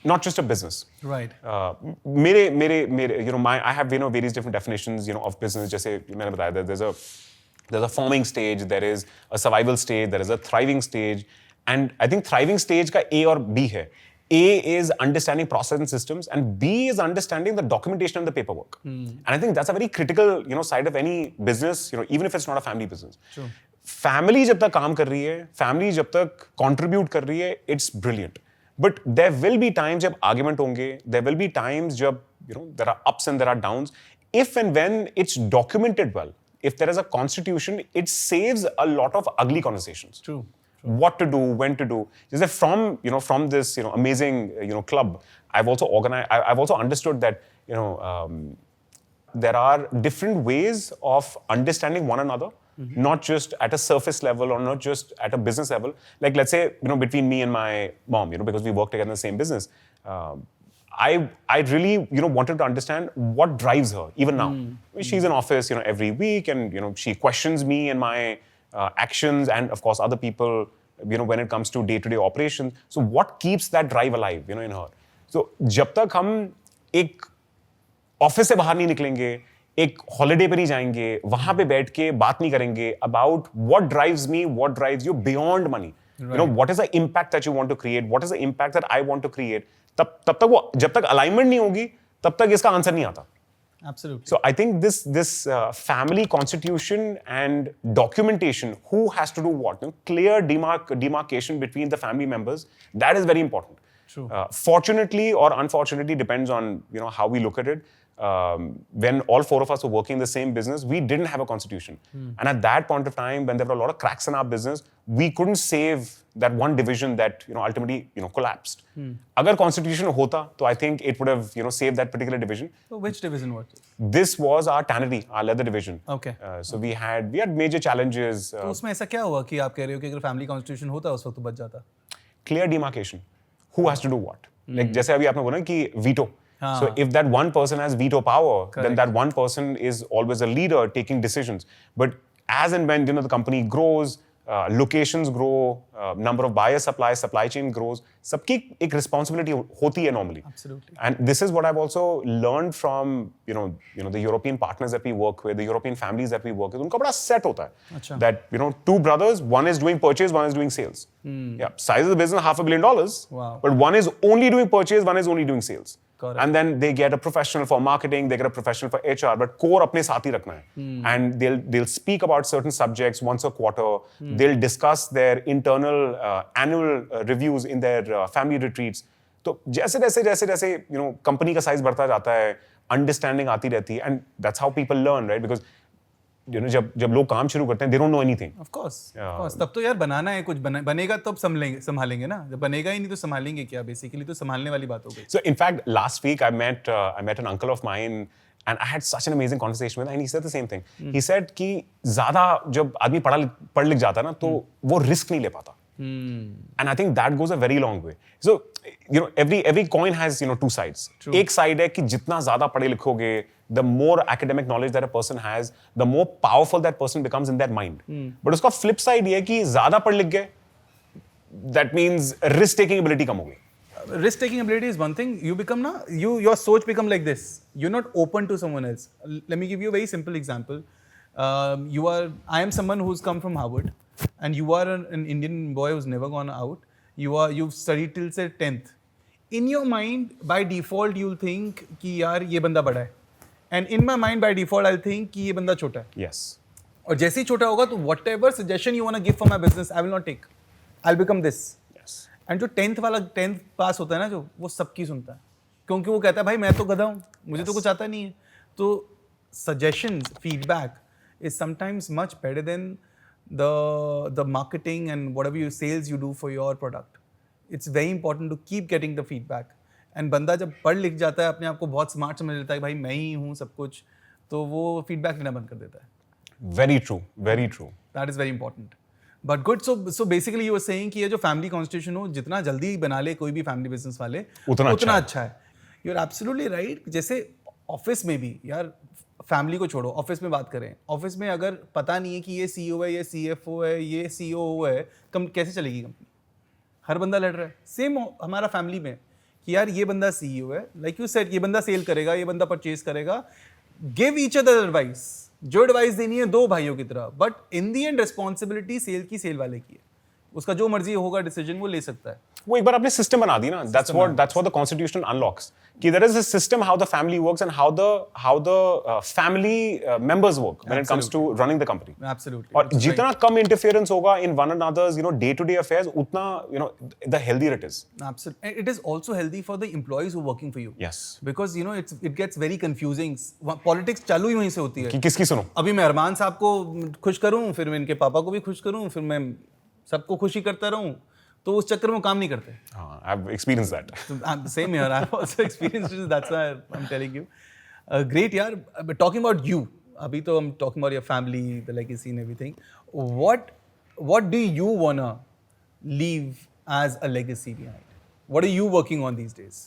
a business. Right. I have various different definitions of business. जैसे मैंने बताया, there's a forming stage, there is a survival stage, there is a thriving stage, and I think thriving stage का A और B है. A is understanding process and systems, and B is understanding the documentation and the paperwork. And I think that's a very critical, side of any business, even if it's not a family business. True. Family जब तक काम कर रही है, family जब तक contribute कर रही है, it's brilliant. But there will be times जब argument होंगे, there will be times जब, there are ups and there are downs. If and when it's documented well, if there is a constitution, it saves a lot of ugly conversations. True. What to do, when to do. Just that from this amazing club, I've also understood that there are different ways of understanding one another, not just at a surface level or not just at a business level. Like let's say between me and my mom, because we work together in the same business. I really wanted to understand what drives her even now. She's in office every week, and she questions me and my actions, and of course other people when it comes to day-to-day operations. So what keeps that drive alive in her? So जब तक हम एक office से बाहर नहीं निकलेंगे, एक holiday पे नहीं जाएंगे, वहां पे बैठ के बात नहीं करेंगे about what drives me, what drives you beyond money. Right. What is the impact that you want to create, what is the impact that I want to create. तब तक वो जब तक alignment नहीं होगी, तब तक इसका आंसर नहीं आता. Absolutely. So I think this family constitution and documentation, who has to do what, clear demarcation between the family members, that is very important. True. Fortunately or unfortunately, depends on how we look at it. When all four of us were working in the same business, we didn't have a constitution. And at that point of time, when there were a lot of cracks in our business, we couldn't save that one division that ultimately collapsed. Agar constitution hota, so I think it would have saved that particular division. So which division was this? This was our tannery, our leather division. Okay. So we had major challenges. तो उसमें ऐसा क्या हुआ कि आप कह रहे हो कि अगर family constitution होता उस वक्त तो बच जाता? Clear demarcation. Who has to do what? Like जैसे अभी आपने बोला कि veto. So if that one person has veto power, then that one person is always a leader taking decisions. But as and when the company grows, locations grow, number of buyers, supply chain grows, सबकी एक responsibility होती है normally. Absolutely. And this is what I've also learned from the European partners that we work with, the European families that we work with. उनका बड़ा set होता है. That two brothers, one is doing purchase, one is doing sales. Yeah, size of the business $500 million. Wow. But one is only doing purchase, one is only doing sales. Got it. And then they get a professional for marketing, they get a professional for HR, but core अपने साथ ही रखना है. And they'll speak about certain subjects once a quarter. They'll discuss their internal annual reviews in their family retreats. तो जैसे company का size बढ़ता जाता है, understanding आती रहती है, and that's how people learn, right? Because जब लोग काम शुरू करते हैं, they don't know anything. Of course. तब तो यार बनाना है कुछ बनेगा तब संभालेंगे ना. जब बनेगा ही नहीं तो संभालेंगे क्या? Basically तो संभालने वाली बात हो गई. So in fact, last week I met an uncle of mine, and I had such an amazing conversation with him, and he said the same thing. He said कि ज़्यादा जब आदमी पढ़ लिख जाता है ना, तो वो risk नहीं ले पाता. And I think that goes a very long way. So every coin has two sides. True. एक side है कि जितना ज़्यादा पढ़े लिखोगे, the more academic knowledge that a person has, the more powerful that person becomes in their mind. But उसका flip side ये है कि ज़्यादा पढ़ लिख गए, that means risk taking ability कम हो गई. Risk taking ability is one thing. You become your soch become like this. You're not open to someone else. Let me give you a very simple example. I am someone who's come from Harvard, and you are an Indian boy who's never gone out. You've studied till say 10th. In your mind, by default, you'll think कि यार ये बंदा बड़ा है, and in my mind, by default, I'll think कि ये बंदा छोटा है. Yes. और जैसे ही छोटा होगा तो whatever suggestion you wanna give for my business, I will not take. I'll become this. And जो 10th पास होता है ना, जो वो सबकी सुनता है, क्योंकि वो कहता है भाई मैं तो गधा हूँ, मुझे तो कुछ आता नहीं है. तो suggestions, feedback is sometimes much better than the marketing and whatever you sells you do for your product. It's very important to keep getting the feedback. And बंदा जब पढ़ लिख जाता है, अपने आप को बहुत स्मार्ट समझ लेता है, भाई मैं ही हूँ सब कुछ, तो वो फीडबैक लेना बंद कर देता है. Very true, very true. That is very important. But good. So basically you were saying कि ये जो फैमिली कॉन्स्टिट्यूशन हो, जितना जल्दी बना ले कोई भी फैमिली बिजनेस वाले, उतना अच्छा है. You are absolutely right. जैसे ऑफिस में भी यार, फैमिली को छोड़ो, ऑफिस में बात करें. ऑफिस में अगर पता नहीं है कि ये सीईओ है, ये सीएफओ है, ये सीओओ है, कैसे चलेगी कंपनी? हर बंदा लड़ रहा है. सेम हमारा फैमिली में कि यार ये बंदा सीईओ है, लाइक यू सेड, ये बंदा सेल करेगा, ये बंदा परचेज करेगा. Give each other advice. जो एडवाइस देनी है दो भाइयों की तरह, but in the end responsibility sale वाले की है. उसका जो मर्जी होगा डिसीजन वो ले सकता है. वो एक बार आपने सिस्टम बना दी ना, that's what the constitution unlocks, कि there is a system how the family works and how the family members work when it comes to running the company. Absolutely. और जितना कम interference होगा in one another's day-to-day affairs, उतना the healthier it is. Absolutely. It is also healthy for the employees who are working for you. Yes. Because it gets very confusing. Politics चालू ही वहीं से होती है. कि किसकी सुनो? अभी मैं अरमान साहब को खुश करूं, फिर मैं इनके पापा को भी खुश करूं, फिर मैं सबको खुशी करता रहूं, तो उस चक्कर में काम नहीं करते. I've experienced that. Same here. I've also experienced it. That's why I'm telling you. Great, yaar. But talking about you, abhi to I'm talking about your family, the legacy and everything. What do you wanna leave as a legacy behind? What are you working on these days?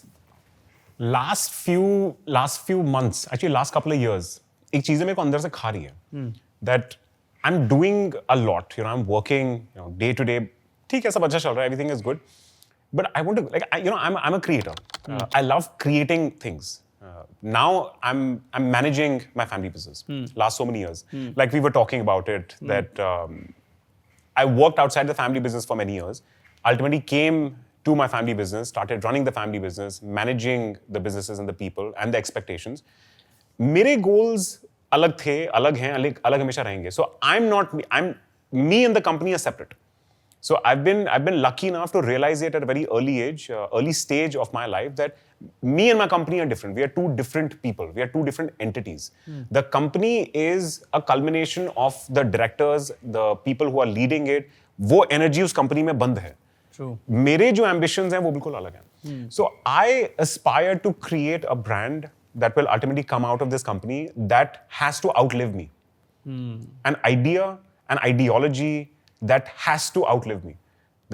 Last few months, actually last couple of years, एक चीज़ें मेरे को अंदर से खा रही है. That I'm doing a lot. I'm working day to day. ठीक है, सब अच्छा चल रहा है, everything is good. But I want to, I'm a creator. I love creating things. Now I'm managing my family business. Last so many years. Like we were talking about it, that I worked outside the family business for many years. Ultimately came to my family business, started running the family business, managing the businesses and the people and the expectations. मेरे goals अलग थे, अलग हैं, अलग हमेशा रहेंगे. So me and the company are separate. So I've been lucky enough to realize it at a very early stage of my life, that me and my company are different. We are two different people. We are two different entities. The company is a culmination of the directors, the people who are leading it. वो energy उस company में बंद है. True. मेरे जो ambitions हैं वो बिल्कुल अलग हैं. So I aspire to create a brand that will ultimately come out of this company that has to outlive me. An idea, an ideology that has to outlive me,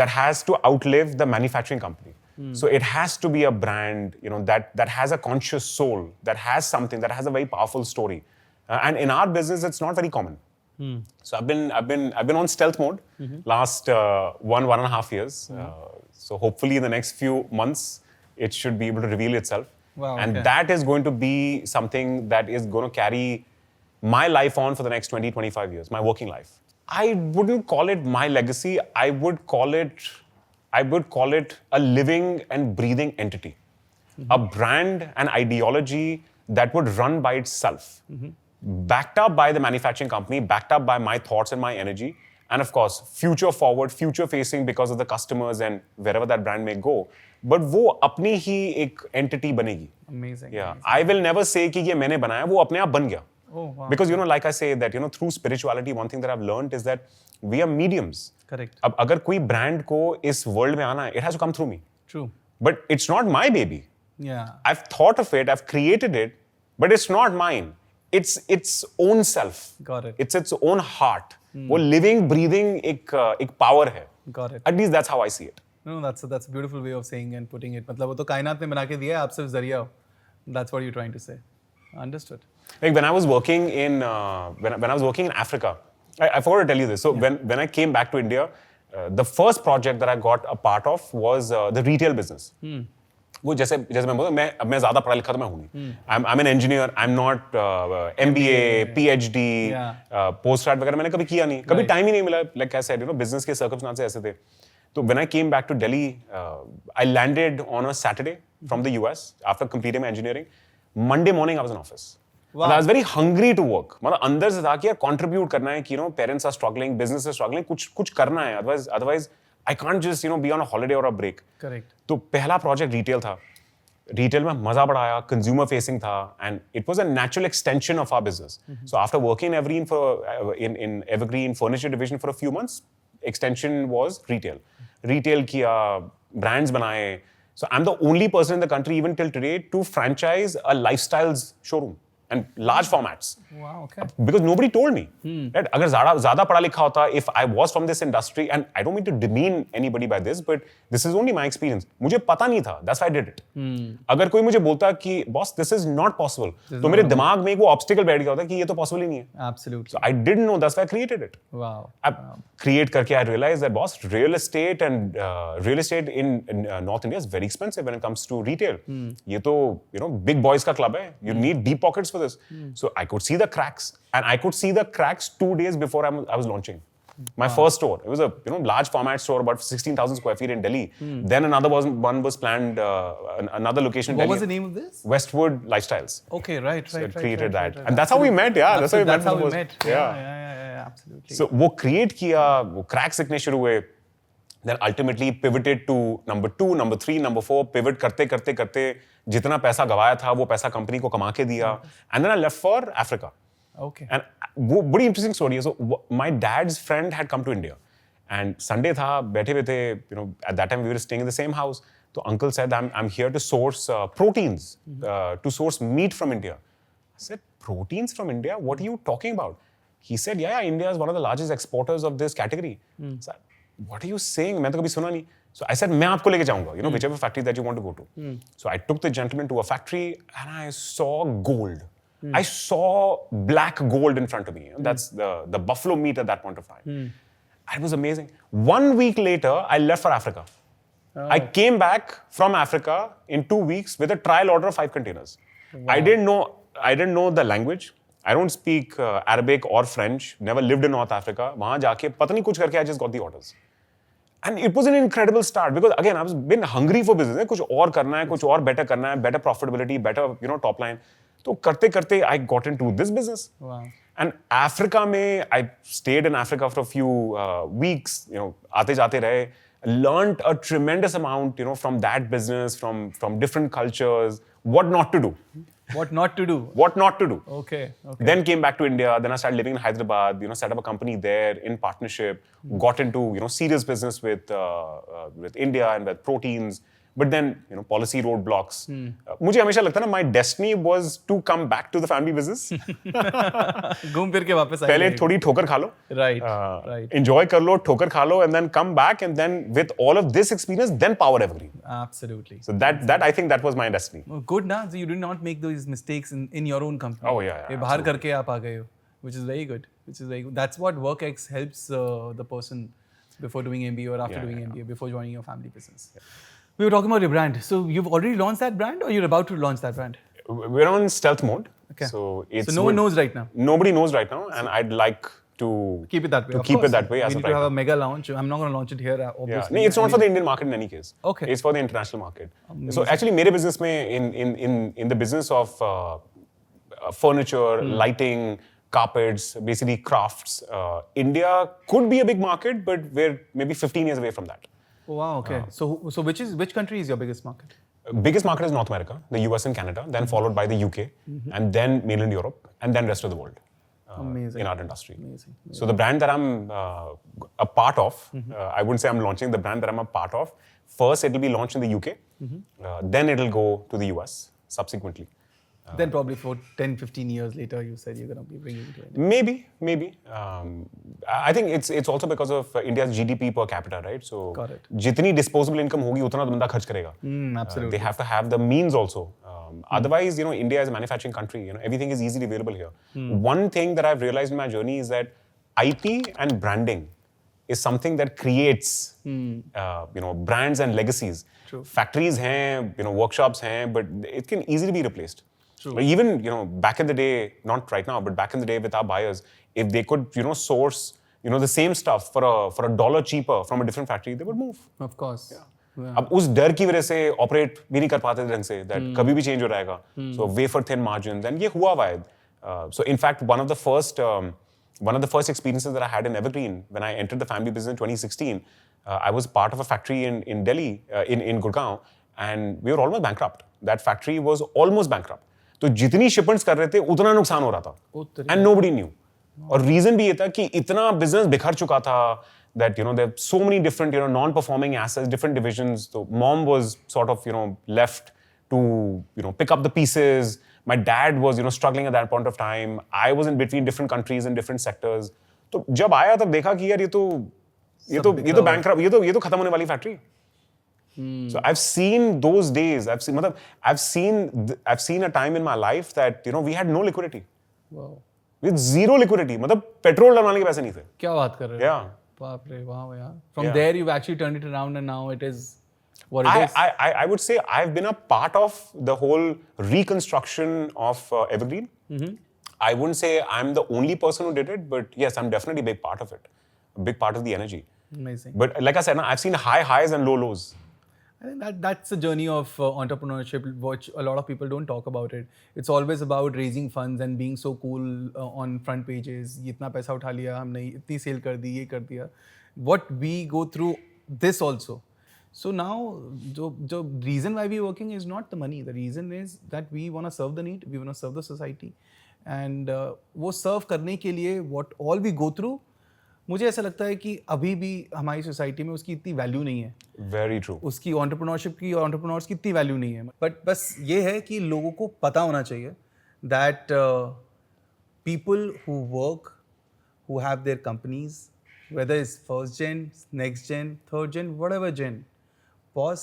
that has to outlive the manufacturing company. So it has to be a brand, that has a conscious soul, that has something, that has a very powerful story. And in our business, it's not very common. So I've been on stealth mode last 1.5 years. So hopefully in the next few months, it should be able to reveal itself. Wow, and okay. that is going to be something that is going to carry my life on for the next 20-25 years, my working life. I wouldn't call it my legacy. I would call it a living and breathing entity. A brand, an ideology that would run by itself. Backed up by the manufacturing company, backed up by my thoughts and my energy. And of course, future forward, future facing because of the customers and wherever that brand may go. But वो अपनी ही एक entity बनेगी. Amazing. Yeah. Amazing. I will never say कि ये मैंने बनाया, वो अपने आप बन गया. Oh, wow. Because like I say that through spirituality, one thing that I've learned is that we are mediums. Correct. अब अगर कोई brand को इस world में आना है, it has to come through me. True. But it's not my baby. Yeah. I've thought of it, I've created it, but it's not mine. It's its own self. Got it. It's its own heart. वो living, breathing एक power है. Got it. At least that's how I see it. No, that's a beautiful way of saying and putting it. मतलब वो तो कायनात ने बना के दिया है, आप सिर्फ जरिया हो. That's what you're trying to say. Understood. Like when I was working in when I was working in Africa, I forgot to tell you this. So when I came back to India, the first project that I got a part of was the retail business. वो जैसे मैं बोलता मैं ज़्यादा पढ़ा लिखा तो मैं हूँ नहीं. I'm an engineer. I'm not MBA, PhD, post grad वगैरह मैंने कभी किया नहीं. कभी time ही नहीं मिला. Like I said, business के circumstances ऐसे थे. So when I came back to Delhi, I landed on a Saturday from the US after completing my engineering. Monday morning I was in office. Wow. And I was very hungry to work. मतलब अंदर से था कि यार contribute करना है कि parents are struggling, business is struggling, कुछ करना है. Otherwise I can't just be on a holiday or a break. Correct. तो पहला project retail था. Retail में मजा बड़ा आया, consumer facing था, and it was a natural extension of our business. So after working in Evergreen furniture division for a few months, extension was retail. Retail किया, brands बनाए. So I'm the only person in the country even till today to franchise a lifestyles showroom and large formats. Wow, okay. Because nobody told me. Right? अगर ज़्यादा पढ़ा लिखा होता, if I was from this industry, and I don't mean to demean anybody by this, but this is only my experience. मुझे पता नहीं था. That's why I did it. अगर कोई मुझे बोलता कि boss, this is not possible, तो मेरे दिमाग में एक वो obstacle बैठ गया होता कि ये तो possible ही नहीं है. Absolutely. So I didn't know. That's why I created it. Wow. Create करके I realized that boss, real estate in North India is very expensive when it comes to retail. ये तो big boys का club है. You need deep pockets for this. So I could see the cracks, and I could see the cracks 2 days before I was launching my first store. It was a large format store, about 16,000 square feet in Delhi. Then another one was planned, another location in Delhi. What was the name of this? Westwood Lifestyles. Okay, right. So I created that. And that's how we met, yeah. That's how we met. Yeah, absolutely. So वो create किया, वो cracks दिखने शुरू हुए. Then ultimately pivoted to number 2, number 3, number 4, pivot करते जितना पैसा गवाया था वो पैसा कंपनी को कमा के दिया. And then I left for Africa. Okay. And वो बड़ी interesting story है. So my dad's friend had come to India. And Sunday था, बैठे हुए थे, at that time we were staying in the same house. So uncle said, I'm here to source proteins, to source meat from India. I said, proteins from India? What are you talking about? He said, yeah, India is one of the largest exporters of this category. So, what are you saying? मैं तो कभी सुना नहीं. So I said, मैं आपको लेके जाऊंगा, whichever factory that you want to go to. So I took the gentleman to a factory and I saw gold. I saw black gold in front of me. That's the buffalo meat at that point of time. It was amazing. 1 week later, I left for Africa. Oh. I came back from Africa in 2 weeks with a trial order of 5 containers. Wow. I didn't know the language. I don't speak Arabic or French. Never lived in North Africa. वहाँ जाके पता नहीं कुछ करके I just got the orders. And it was an incredible start because again I was been hungry for business. कुछ और करना है, कुछ और better करना है, better profitability, better top line. तो करते I got into this business. Wow. And Africa में I stayed in Africa for a few weeks. आते जाते रहे. Learned a tremendous amount, from that business, from different cultures. What not to do. What not to do? What not to do. Okay. Then came back to India. Then I started living in Hyderabad. Set up a company there in partnership. Got into serious business with India and with proteins. But then policy roadblocks. मुझे हमेशा लगता है ना, my destiny was to come back to the family business. घूम फिर के वापस आए. पहले थोड़ी ठोकर खा लो. Right. Enjoy कर लो, ठोकर खा लो, and then come back, and then with all of this experience, then power Evergreen. Absolutely. So that I think that was my destiny. Good ना, so you did not make those mistakes in your own company. Oh yeah. ये बाहर करके आप आ गए हो, which is very good. That's what WorkX helps the person before doing MBA or after doing MBA, before joining your family business. Yeah. We were talking about your brand. So you've already launched that brand, or you're about to launch that brand? We're on stealth mode. Okay. So no one knows right now. Nobody knows right now, and I'd like to keep it that way. To keep it that way. We need to have a mega launch. I'm not going to launch it here, obviously. Yeah. It's not for the Indian market in any case. Okay. It's for the international market. Amazing. So actually, मेरे business में in the business of furniture, lighting, carpets, basically crafts, India could be a big market, but we're maybe 15 years away from that. Oh, wow, okay. So which country is your biggest market? Biggest market is North America, the US and Canada, then followed by the UK, and then mainland Europe, and then rest of the world. Amazing. In our industry. Amazing. So the brand that I'm a part of, I wouldn't say I'm launching, the brand that I'm a part of, first it'll be launched in the UK, then it'll go to the US subsequently. Then probably for 10-15 years later, you said you're going to be bringing it to India. Maybe. I think it's also because of India's GDP per capita, right? So, Got it. जितनी disposable income होगी उतना तो बंदा खर्च करेगा. Absolutely. They have to have the means also. Otherwise, India is a manufacturing country. Everything is easily available here. One thing that I've realized in my journey is that IP and branding is something that creates, brands and legacies. True. Factories hain, workshops hain, but it can easily be replaced. True. But even, back in the day, not right now, but back in the day with our buyers, if they could, source, the same stuff for a $1 cheaper from a different factory, they would move. Of course. Yeah. अब उस डर की वजह से operate भी नहीं कर पाते ढंग से दैट कभी भी चेंज हो जाएगा so wafer thin margin and ये हुआ वायद so in fact one of the first experiences that I had in Evergreen when I entered the family business in 2016 I was part of a factory in Delhi in Gurgaon and we were almost bankrupt. That factory was almost bankrupt. तो जितनी shipments कर रहे थे उतना नुकसान हो रहा था and nobody knew. और रीजन भी ये था कि इतना बिजनेस बिखर चुका था that there are so many different non-performing assets, different divisions. So mom was sort of left to pick up the pieces. My dad was struggling at that point of time. I was in between different countries and different sectors. तो जब आया तब देखा कि यार ये तो bankrupt, ये तो खत्म होने वाली factory. So I've seen those days. I've seen a time in my life that we had no liquidity. Wow. With zero liquidity. Petrol डलवाने के पैसे नहीं थे. क्या बात कर रहे हो? Yeah. बाप रे, wow, yeah. From there, you've actually turned it around, and now it is what it is. I would say I've been a part of the whole reconstruction of Evergreen. I wouldn't say I'm the only person who did it, but yes, I'm definitely a big part of it, a big part of the energy. Amazing. But like I said, I've seen high highs and low lows. I think that's the journey of entrepreneurship, which a lot of people don't talk about it. It's always about raising funds and being so cool on front pages. ये इतना पैसा उठा लिया हमने, इतनी cell कर दी, ये कर दिया. What we go through this also. So now, the reason why we're working is not the money. The reason is that we want to serve the need, we want to serve the society. And वो serve करने के लिए what all we go through, मुझे ऐसा लगता है कि अभी भी हमारी सोसाइटी में उसकी इतनी वैल्यू नहीं है. Very true. उसकी एंटरप्रेन्योरशिप की और एंटरप्रेन्योर्स की इतनी वैल्यू नहीं है. बट बस ये है कि लोगों को पता होना चाहिए that people who work, who have their companies, whether it's first gen, next gen, third gen, whatever gen, boss,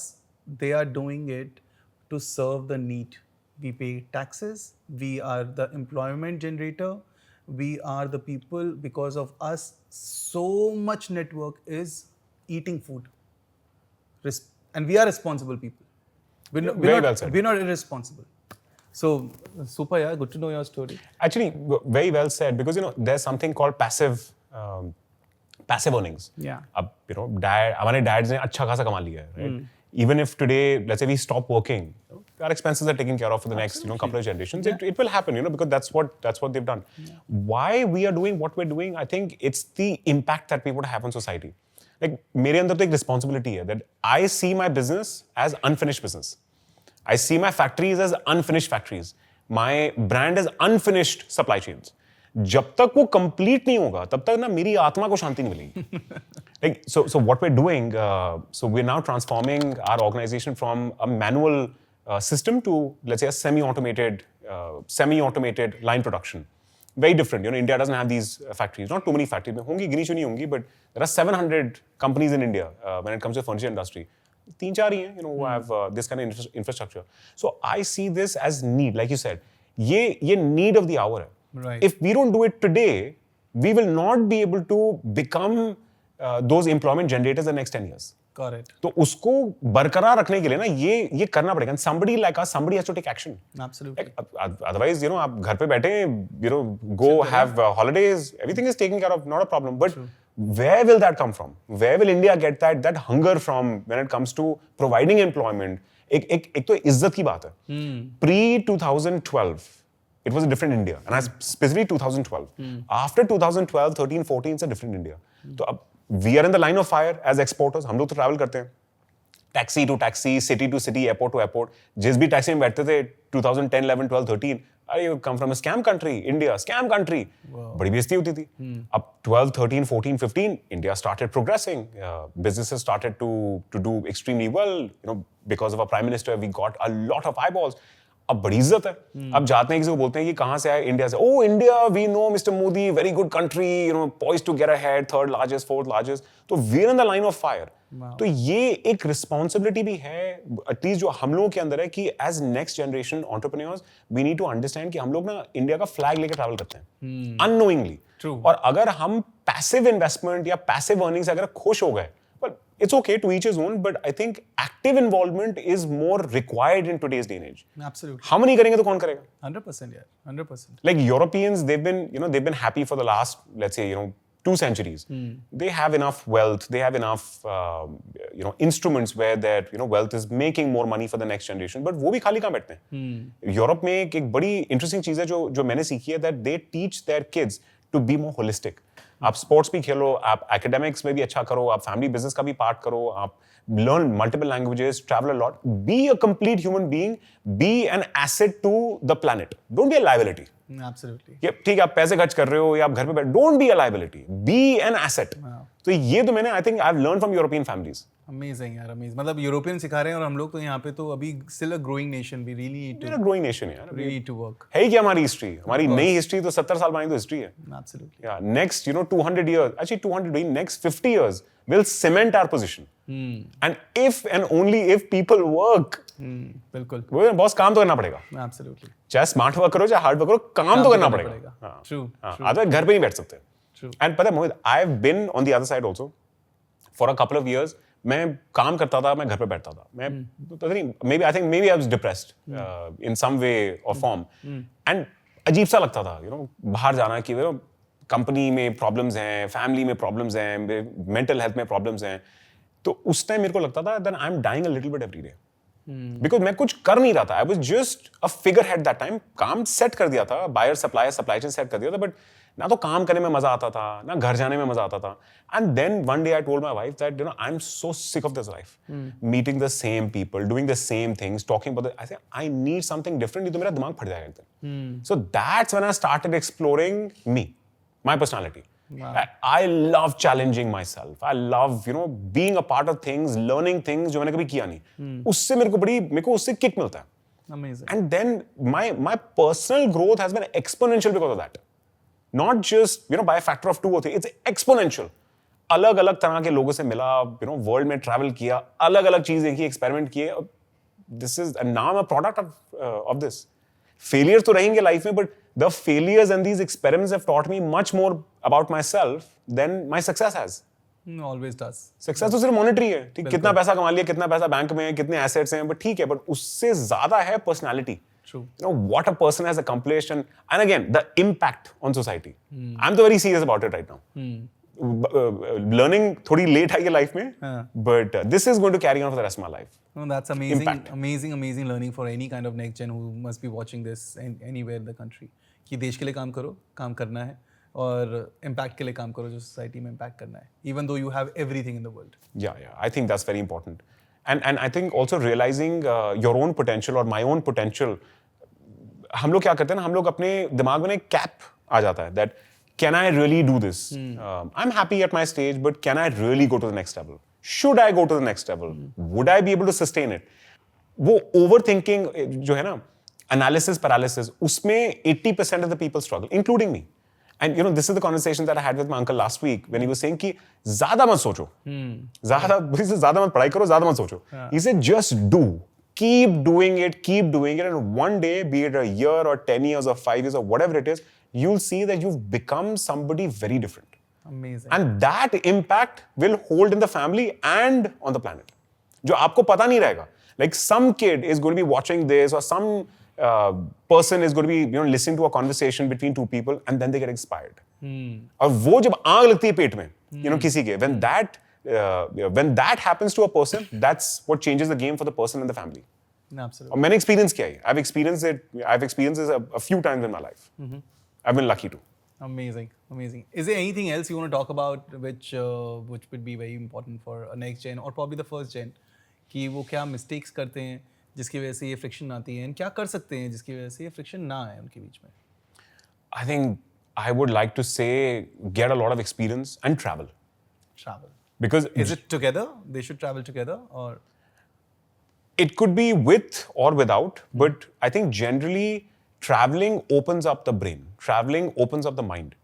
they are doing it to serve the need. We pay taxes, we are the employment generator, we are the people, because of us so much network is eating food. And we are responsible people. We're not irresponsible. So, super, yeah, good to know your story. Actually, very well said, because there's something called passive earnings. Yeah. हमारे dads ने अच्छा खासा कमा लिया है, right? Even if today, let's say we stop working, our expenses are taken care of for the next couple of generations. Yeah. It will happen, because that's what they've done. Yeah. Why we are doing what we're doing, I think it's the impact that we would have on society. Like, मेरे अंदर तो एक responsibility है that I see my business as unfinished business. I see my factories as unfinished factories. My brand as unfinished supply chains. जब तक वो complete नहीं होगा, तब तक ना मेरी आत्मा को शांति नहीं मिलेगी. Like, so what we're doing, so we're now transforming our organization from a manual system to, let's say, a semi-automated line production. Very different. India doesn't have these factories. Not too many factories. होंगी, गिनी चुनी होंगी, but there are 700 companies in India when it comes to the furniture industry. 3-4 ही हैं, who have this kind of infrastructure. So I see this as need, like you said. ये need of the hour है. Right. If we don't do it today, we will not be able to become those employment generators in the next 10 years. Correct. तो उसको बरकरार रखने के लिए ना ये करना पड़ेगा. Somebody like us, somebody has to take action. Absolutely. Otherwise, आप घर पे बैठे, go have holidays, everything is taken care of, not a problem. But where will that come from? Where will India get that hunger from when it comes to providing employment? एक तो इज्जत की बात है. Pre-2012, it was a different India, and specifically 2012. After 2012, 13, 14, it's a different India. So we are in the line of fire as exporters. हम लोग तो travel करते हैं. Taxi to taxi, city to city, airport to airport. जिस भी taxi में बैठते थे 2010, 11, 12, 13, you come from a scam country, India, scam country. बड़ी बेइज्जती होती थी. अब 12, 13, 14, 15, India started progressing. Businesses started to do extremely well. Because of our Prime Minister, we got a lot of eyeballs. अब बड़ी इज्जत है। अब जाते हैं किसी को बोलते हैं कि कहाँ से आए, इंडिया से। Oh India, we know mister Modi, very good country, you know, poised to get ahead, third largest, fourth largest. तो we are in the line of fire. तो ये एक रिस्पॉन्सिबिलिटी भी है एटलीस्ट जो हम लोगों के अंदर है कि as next generation entrepreneurs we need to understand कि हम लोग ना इंडिया का फ्लैग लेकर ट्रैवल करते हैं अननोइंगली। और अगर हम पैसिव इन्वेस्टमेंट या पैसिव अर्निंग्स अगर खुश हो गए, it's okay to each his own, but I think active involvement is more required in today's day and age. Absolutely. हम नहीं करेंगे तो कौन करेगा? 100%, yeah, 100%. Like Europeans, they've been happy for the last, let's say, 2 centuries. They have enough wealth, they have enough, instruments where their, wealth is making more money for the next generation. But वो भी खाली कहाँ बैठते हैं? Europe में एक बड़ी interesting चीज़ है जो मैंने सीखी है, that they teach their kids to be more holistic. आप स्पोर्ट्स भी खेलो, आप एकेडमिक्स में भी अच्छा करो, आप फैमिली बिजनेस का भी पार्ट करो, आप learn multiple languages, travel a lot, be a complete human being, be an asset to the planet. Don't be a liability. Absolutely. ये ठीक है, आप पैसे खर्च कर रहे हो या आप घर पे बैठ, don't be a liability, be an asset. तो ये तो मैंने, I think I've learned from European families. Amazing यार, amazing. मतलब यूरोपियन सिखा रहे हैं और हम लोग तो यहाँ पे तो अभी still a growing nation, we really need to. We're a growing nation यार. We need to work. है ही क्या हमारी हिस्ट्री? हमारी नई हिस्ट्री तो 70 साल पुरानी तो हिस्ट्री है. Absolutely. Yeah, next 200 years, actually 200, next 50 years will cement our position. And if and only if people work. बिल्कुल. वो बॉस काम तो करना पड़ेगा. Absolutely. चाहे स्मार्ट वर्क करो चाहे हार्ड वर्क करो, काम तो करना पड़ेगा. True. अदरवाइज घर पे नहीं बैठ सकते. True. And पता है मोहित, I've been on the other side also for a couple of years. मैं काम करता था, मैं घर पे बैठता था. मैं पता नहीं, maybe I was depressed in some way or form. And अजीब सा लगता था, बाहर जाना कि कंपनी में प्रॉब्लम्स हैं, फैमिली में प्रॉब्लम्स हैं, मेंटल हेल्थ में प्रॉब्लम्स हैं. तो उस टाइम मेरे को लगता था that I'm dying a little bit every day. Because मैं कुछ कर नहीं रहा था. I was just a figure head that time. काम सेट कर दिया था, बायर सप्लाई चेन सेट कर दिया था, बट ना तो काम करने में मजा आता था, ना घर जाने में मजा आता था. And then one day I told my wife that I am so sick of this life, meeting the same people, doing the same things, talking about I say I need something different, नहीं तो मेरा दिमाग फट जाएगा एकदम. So that's when I started exploring me, my personality. I love challenging myself. I love, being a part of things, learning things जो मैंने कभी किया नहीं. उससे मेरे को उससे किक मिलता है. Amazing. And then my personal growth has been exponential because of that. Not just, by a factor of 2 or 3. It's exponential. अलग-अलग तरह के लोगों से मिला, वर्ल्ड में ट्रैवल किया, अलग-अलग चीज देखी, एक्सपेरिमेंट किए. This is, and now I'm a product of this. Failures तो रहेंगे लाइफ में, but the failures and these experiments have taught me much more about myself than my success has. Always does. Success तो सिर्फ monetary है, ठीक, कितना पैसा कमा लिया, कितना पैसा बैंक में है, कितने एसेट्स हैं, बट ठीक है, बट उससे ज्यादा है personality. True. What a person has accomplished and again the impact on society. I'm so very serious about it right now. Learning थोड़ी लेट है ये लाइफ में, but this is going to carry on for the rest of my life. No, that's amazing. Impact. Amazing learning for any kind of next gen who must be watching this anywhere in the country. कि देश के लिए काम करो, काम करना है, और impact के लिए काम करो, जो society में impact करना है. Even though you have everything in the world. Yeah, I think that's very important. And I think also realizing your own potential or my own potential. हम लोग क्या करते हैं ना, हम लोग अपने दिमाग में एक कैप आ जाता है that can I really do this? I'm happy at my stage, but can I really go to the next level? Should I go to the next level? Would I be able to sustain it? वो overthinking जो है ना, analysis paralysis, उसमें 80% of the people struggle, including me. And this is the conversation that I had with my uncle last week when he was saying कि ज़्यादा मत सोचो, ज़्यादा मत पढ़ाई करो, ज़्यादा मत सोचो. He said just do. Keep doing it, and one day, be it a year or 10 years or 5 years or whatever it is, you'll see that you've become somebody very different. Amazing. And that impact will hold in the family and on the planet. जो आपको पता नहीं रहेगा. Like some kid is going to be watching this, or some person is going to be listening to a conversation between two people, and then they get inspired. और वो जब आग लगती है पेट में, किसी के, when that happens to a person, that's what changes the game for the person and the family. Absolutely. और मैंने experience किया है. I've experienced this a few times in my life. I've been lucky to. Amazing. Is there anything else you want to talk about which would be very important for a next gen or probably the first gen? कि वो क्या mistakes करते हैं जिसकी वजह से ये friction आती है, and क्या कर सकते हैं जिसकी वजह से ये friction ना आए उनके बीच में? I think I would like to say get a lot of experience and travel. Travel. Because is it together? They should travel together, or It could be with or without, but I think generally traveling opens up the brain. Traveling opens up the mind.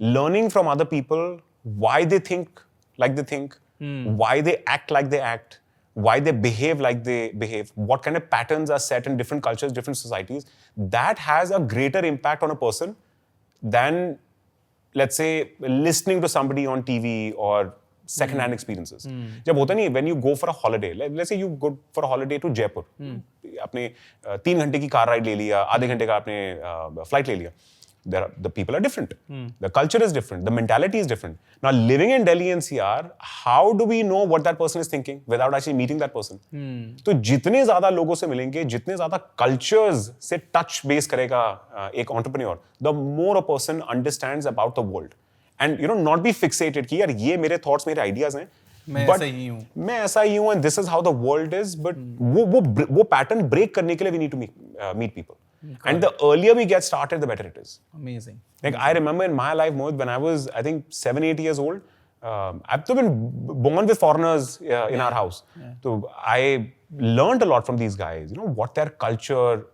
Learning from other people, why they think like they think, why they act like they act, why they behave like they behave, what kind of patterns are set in different cultures, different societies, that has a greater impact on a person than, let's say, listening to somebody on TV or second-hand experiences. जब होता नहीं, when you go for a holiday, let's say you go for a holiday to Jaipur, आपने 3 घंटे की car ride ले लिया, आधे घंटे का आपने फ्लाइट ले लिया. The people are different. The culture is different. The mentality is different. Now, living in Delhi NCR, how do we know what that person is thinking without actually meeting that person? तो जितने ज़्यादा लोगों से मिलेंगे, जितने ज़्यादा cultures से touch base करेगा एक entrepreneur, the more a person understands about the world. And not be fixated कि यार ये मेरे thoughts, मेरे ideas हैं. मैं ऐसा ही हूँ and this is how the world is. But वो pattern break करने के लिए we need to meet people. And the earlier we get started, the better it is. Amazing. Like I remember in my life, Mohit, when I was, I think 7-8 years old, I've been born with foreigners in our house. So I learned a lot from these guys. What their culture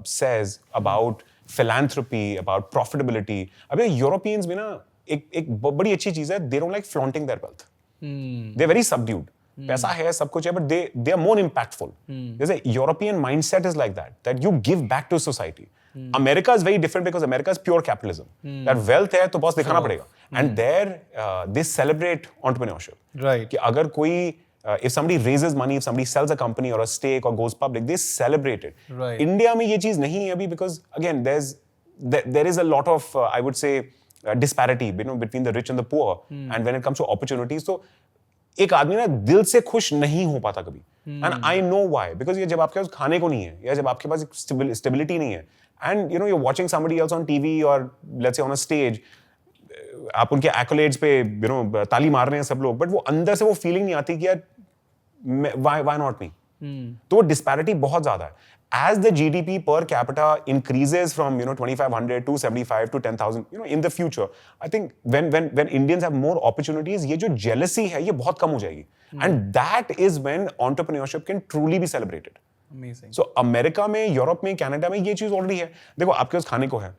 says about philanthropy, about profitability. अबे Europeans भी ना एक बड़ी अच्छी चीज है, they don't like flaunting their wealth. They're very subdued. पैसा है, सब कुछ है, but they are more impactful. There's a European mindset is like that you give back to society. America is very different because America is pure capitalism. That wealth है तो बस दिखाना पड़ेगा. And there they celebrate entrepreneurship. Right. कि अगर कोई if somebody raises money, if somebody sells a company or a stake or goes public, they celebrate it. Right. India में ये चीज नहीं है अभी because again there is a lot of I would say disparity between the rich and the poor. And when it comes to opportunities, so एक आदमी ना दिल से खुश नहीं हो पाता कभी. And I know why. Because ये जब आपके पास खाने को नहीं है, या जब आपके पास stability नहीं है, and you're watching somebody else on TV or let's say on a stage, आप उनके accolades पे ताली मार रहे हैं सब लोग, but वो अंदर से वो feeling नहीं आती कि यार why not me? तो वो disparity बहुत ज़्यादा है. As the GDP per capita increases from 2,500 to 75 to 10,000, in the future, I think when Indians have more opportunities, ये जो jealousy है ये बहुत कम हो जाएगी. And that is when entrepreneurship can truly be celebrated. Amazing. So America में, Europe में, Canada में ये चीज already है. देखो आपके पास खाने को है,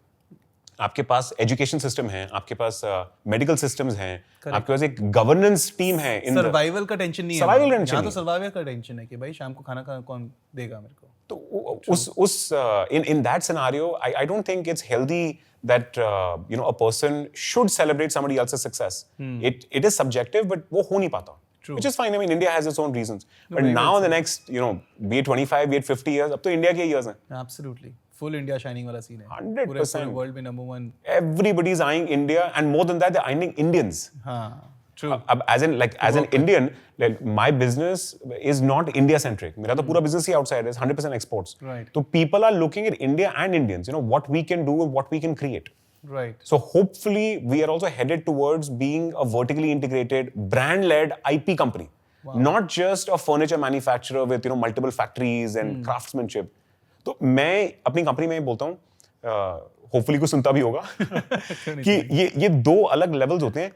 आपके पास एजुकेशन सिस्टम है, आपके पास मेडिकल सिस्टम्स हैं, आपके पास एक गवर्नेंस टीम है. सर्वाइवल का टेंशन नहीं है. सर्वाइवल टेंशन यहाँ तो सर्वाइवल का टेंशन है कि भाई शाम को खाना कौन देगा मेरे को. तो in that scenario, I don't think it's healthy that a person should celebrate somebody else's success. It is subjective, but वो हो नहीं पाता. True. Which is fine. I mean, India has its own reasons. But now in the next, be it 25, be it 50 years, अब तो India के years हैं. Absolutely. Full India shining वाला scene है. 100%. पूरे world में number one. Everybody's eyeing India, and more than that, they're eyeing Indians. हाँ. True. As an Indian, my business is not India centric. मेरा तो पूरा business he outside is 100% exports. Right. So people are looking at India and Indians. What we can do and what we can create. Right. So hopefully we are also headed towards being a vertically integrated, brand-led IP company. Wow. Not just a furniture manufacturer with multiple factories and craftsmanship. तो मैं अपनी company में बोलता हूँ, hopefully कोई सुनता भी होगा कि ये दो अलग levels होते हैं.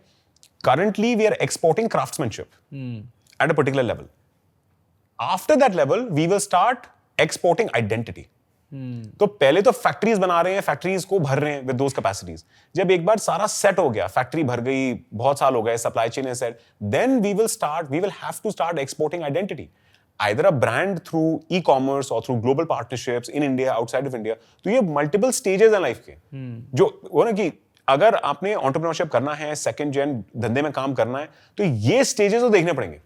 Currently we are exporting craftsmanship at a particular level. After that level, we will start exporting identity. तो पहले तो फैक्ट्रीज बना रहे हैं, फैक्ट्रीज को भर रहे हैं विद दोस कैपेसिटीज. जब एक बार सारा सेट हो गया, फैक्ट्री भर गई, बहुत साल हो गए, सप्लाई चेन है set, then we will have to start exporting identity, either a brand through e-commerce or through global partnerships in India, outside of India. तो ये multiple stages हैं लाइफ के. जो वो ना कि अगर आपने entrepreneurship करना है, second gen धंधे में काम करना है, तो ये stages तो देखने पड़ेंगे.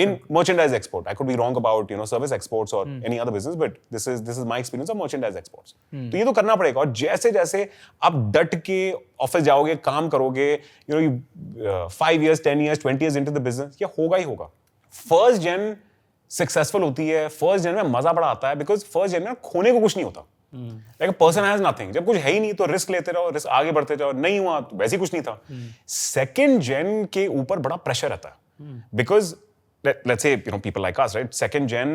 In merchandise export, I could be wrong about service exports or any other business, but this is my experience of merchandise exports. तो ये तो करना पड़ेगा. और जैसे जैसे आप डट के ऑफिस जाओगे, काम करोगे, 5 years, 10 years, 20 years into the business, ये होगा ही होगा. First gen सक्सेसफुल होती है, फर्स्ट जेन में मजा बड़ा आता है, बिकॉज फर्स्ट जेन में खोने को कुछ नहीं होता. Like a person has nothing. जब कुछ है ही नहीं तो रिस्क लेते रहो, रिस्क आगे बढ़ते जाओ, नहीं हुआ तो वैसे कुछ नहीं था. सेकंड जेन के ऊपर बड़ा प्रेशर रहता है, because let's say people like us, right? Second gen,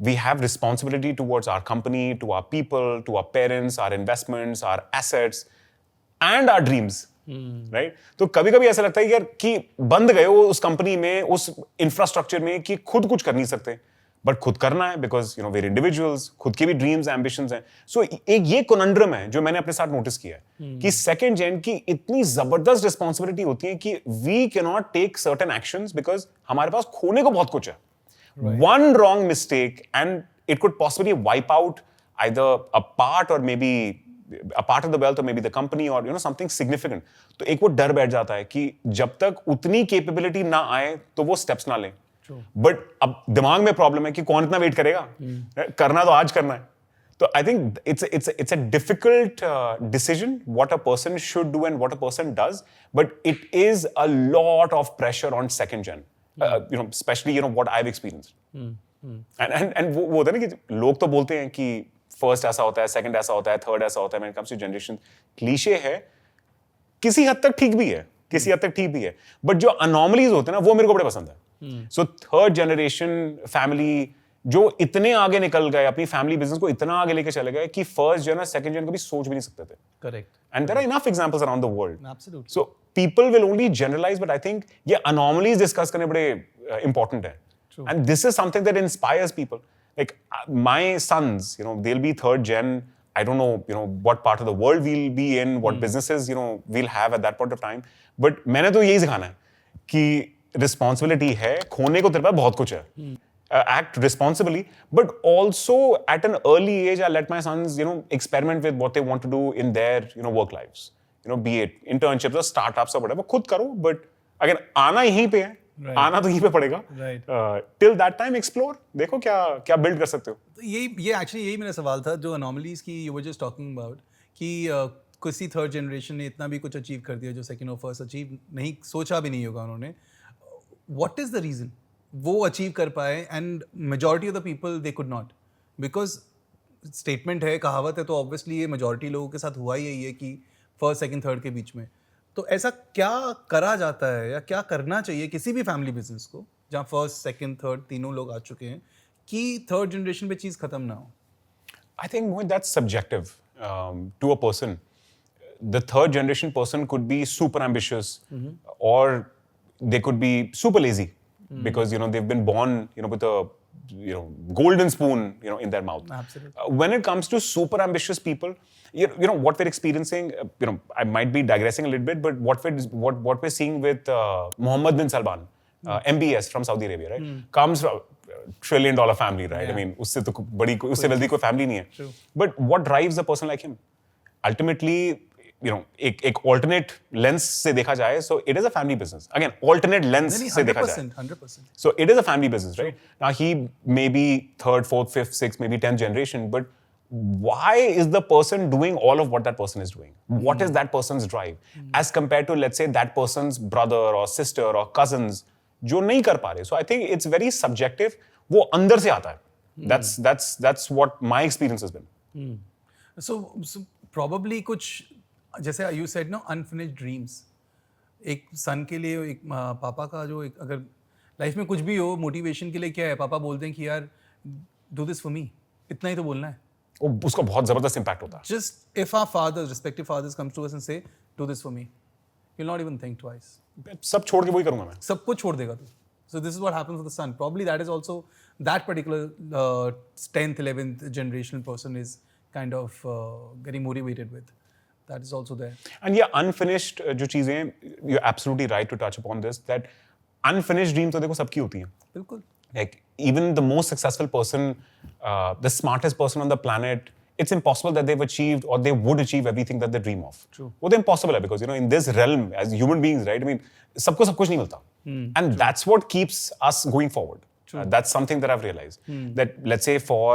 we have responsibility towards our company, to our people, to our parents, our investments, our assets and our dreams. Right. तो कभी कभी ऐसा लगता है यार कि बंद गए हो उस कंपनी में, उस इंफ्रास्ट्रक्चर में, कि खुद कुछ कर नहीं सकते. बट खुद करना है because you know where individuals, खुद के भी ड्रीम्स एम्बिशंस हैं. सो एक ये कॉन्ड्रम है जो मैंने अपने साथ नोटिस किया है कि सेकंड जेन की इतनी जबरदस्त रिस्पॉन्सिबिलिटी होती है कि we can not take certain actions because हमारे पास खोने को बहुत कुछ है. One wrong mistake and it could possibly wipe out either a part or may be a part of the wealth or maybe the company or you know something significant. तो एक वो डर बैठ जाता है कि जब तक उतनी कैपेबिलिटी ना आए तो वो स्टेप्स ना लें. बट अब दिमाग में प्रॉब्लम है कि कौन इतना वेट करेगा. करना तो आज करना है. तो I think it's a difficult decision what a person should do and what a person does, but it is a lot of pressure on second gen. You know, especially you know what I've experienced. And वो होता है ना कि लोग तो बोलते हैं कि फर्स्ट ऐसा होता है, सेकंड ऐसा होता है, थर्ड ऐसा होता है. When it comes to generation, cliche है, किसी हद तक ठीक भी है, किसी हद तक ठीक भी है. बट जो अनॉमलीज होते हैं ना वो मेरे को बड़े पसंद है. सो थर्ड जनरेशन फैमिली जो इतने आगे निकल गए, अपनी फैमिली बिजनेस को इतना आगे लेके चले गए कि फर्स्ट जन और सेकंड जन कभी सोच भी नहीं सकते थे. Correct. And there are enough examples around the world. Absolutely. So people will only generalise, but I think ये अनॉमलीज डिस्कस करने बड़े इंपॉर्टेंट है. And this is something that inspires people. Like my sons, you know, they'll be third gen. I don't know, you know, what part of the world we'll be in, what businesses, you know, we'll have at that point of time. But मैंने तो यही सिखाना है कि responsibility है, खोने को तेरे पास बहुत कुछ है. Act responsibly, but also at an early age, I let my sons, you know, experiment with what they want to do in their, you know, work lives. You know, be it internships or startups or whatever. खुद करो, but again, आना यहीं पे है. Right. आना तो यहीं पे पड़ेगा. Till that time explore. देखो क्या बिल्ड कर सकते हो. तो ये एक्चुअली यही मेरा सवाल था जो अनोमलीज की you were just talking about कि किसी थर्ड जनरेशन ने इतना भी कुछ अचीव कर दिया जो सेकंड और फर्स्ट अचीव नहीं, सोचा भी नहीं होगा उन्होंने. व्हाट इज द रीजन वो अचीव कर पाए and majority of the people they could not? Because statement है, कहावत है, तो ऑब्वियसली ये मेजॉरिटी लोगों के साथ हुआ ही यही है कि फर्स्ट सेकंड थर्ड के बीच में. तो ऐसा क्या करा जाता है या क्या करना चाहिए किसी भी फैमिली बिजनेस को जहाँ फर्स्ट सेकंड थर्ड तीनों लोग आ चुके हैं कि थर्ड जनरेशन पे चीज़ खत्म ना हो? I think Mohit, that's subjective to a person. The third generation person could be super ambitious, or they could be super lazy because you know they've been born with a golden spoon in their mouth. Absolutely. When it comes to super ambitious people, you know what we're experiencing. I might be digressing a little bit, but what we're seeing with Mohammed bin Salman, MBS from Saudi Arabia, right? Comes from $1 trillion family, right? Yeah. I mean, उससे wealthy कोई family नहीं है. True. But what drives a person like him? Ultimately, एक alternate lens से देखा जाए, so it is a family business. Again, alternate lens से देखा जाए. 100%. So it is a family business, right? Now he may be third, fourth, fifth, sixth, maybe 10th generation, but why is the person doing all of what that person is doing? What is that person's drive? As compared to, let's say, that person's brother or sister or cousins, जो नहीं कर पा रहे. So I think it's very subjective. वो अंदर से आता है. That's what my experience has been. So probably कुछ जैसे you said no unfinished dreams. एक सन के लिए एक पापा का जो एक अगर लाइफ में कुछ भी हो मोटिवेशन के लिए क्या है, पापा बोलते हैं कि यार do this for me, इतना ही तो बोलना है. उसका बहुत जबरदस्त इम्पैक्ट होता है. Just if our fathers, respective fathers, comes to us and say, do this for me, you'll not even think twice. सब छोड़ के वही करूंगा मैं. सब कुछ छोड़ देगा तू. So this is what happens with the son. Probably that is also that particular 10th, 11th generational person is kind of getting motivated with. That is also there. And yeah, unfinished जो चीजें, you're absolutely right to touch upon this. That unfinished dream तो देखो सबकी होती हैं. बिल्कुल. Like even the most successful person, the smartest person on the planet, it's impossible that they've achieved or they would achieve everything that they dream of. True. वो तो impossible है because in this realm as human beings, right? I mean, सबको सब कुछ नहीं मिलता. And that's what keeps us going forward. That's something that I've realized. That let's say for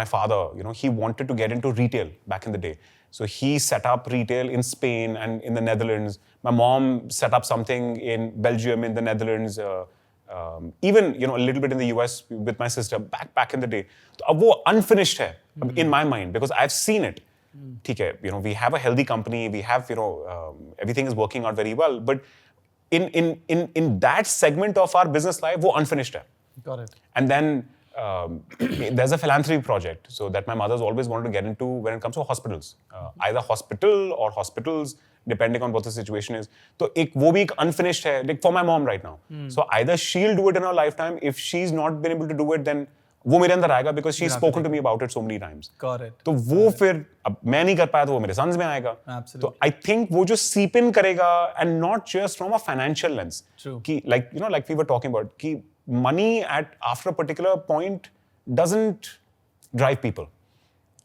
my father, he wanted to get into retail back in the day. So he set up retail in Spain and in the Netherlands. My mom set up something in Belgium, in the Netherlands. Even a little bit in the US with my sister back in the day. तो अब वो unfinished है in my mind because I've seen it. ठीक है, we have a healthy company, we have everything is working out very well, but in that segment of our business life, वो unfinished है. Got it. And then there's a philanthropy project so that my mother's always wanted to get into when it comes to hospitals, either hospital or hospitals, depending on what the situation is. So वो भी एक unfinished है, like for my mom right now. So either she'll do it in her lifetime. If she's not been able to do it, then वो मेरे अंदर आएगा because she's spoken to me about it so many times. Correct. तो वो फिर अब मैं नहीं कर पाया तो वो मेरे sons में आएगा. Absolutely. तो I think वो जो seep in करेगा and not just from a financial lens. True. कि like you know like we were talking about कि money at after a particular point doesn't drive people.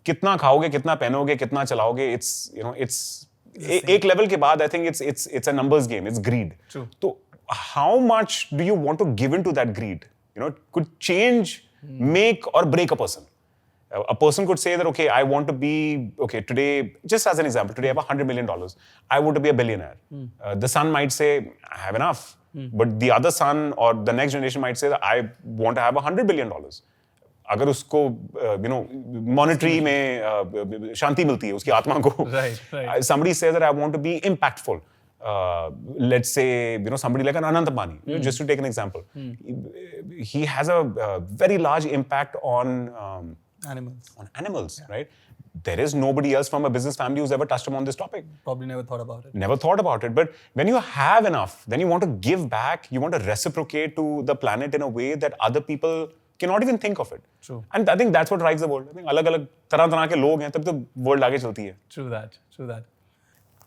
कितना खाओगे, कितना पहनोगे, कितना चलाओगे, it's एक level के बाद I think it's a numbers game. It's greed. True. तो how much do you want to give into that greed? You know, it could change, make or break a person. A person could say that, okay, I want to be, okay, today, just as an example, today I have $100 million. I want to be a billionaire. The son might say, I have enough. But the other son or the next generation might say that I want to have $100 billion. अगर उसको monetary में शांति मिलती है उसकी आत्मा को. Right. Somebody says that I want to be impactful. Let's say somebody like an Anant Ambani, just to take an example. He has a very large impact on animals, right? There is nobody else from a business family who's ever touched upon this topic. Probably never thought about it. Never thought about it. But when you have enough, then you want to give back, you want to reciprocate to the planet in a way that other people cannot even think of it. True. And I think that's what drives the world. I think अलग-अलग तरह के लोग हैं तब तो world आगे चलती है. True that.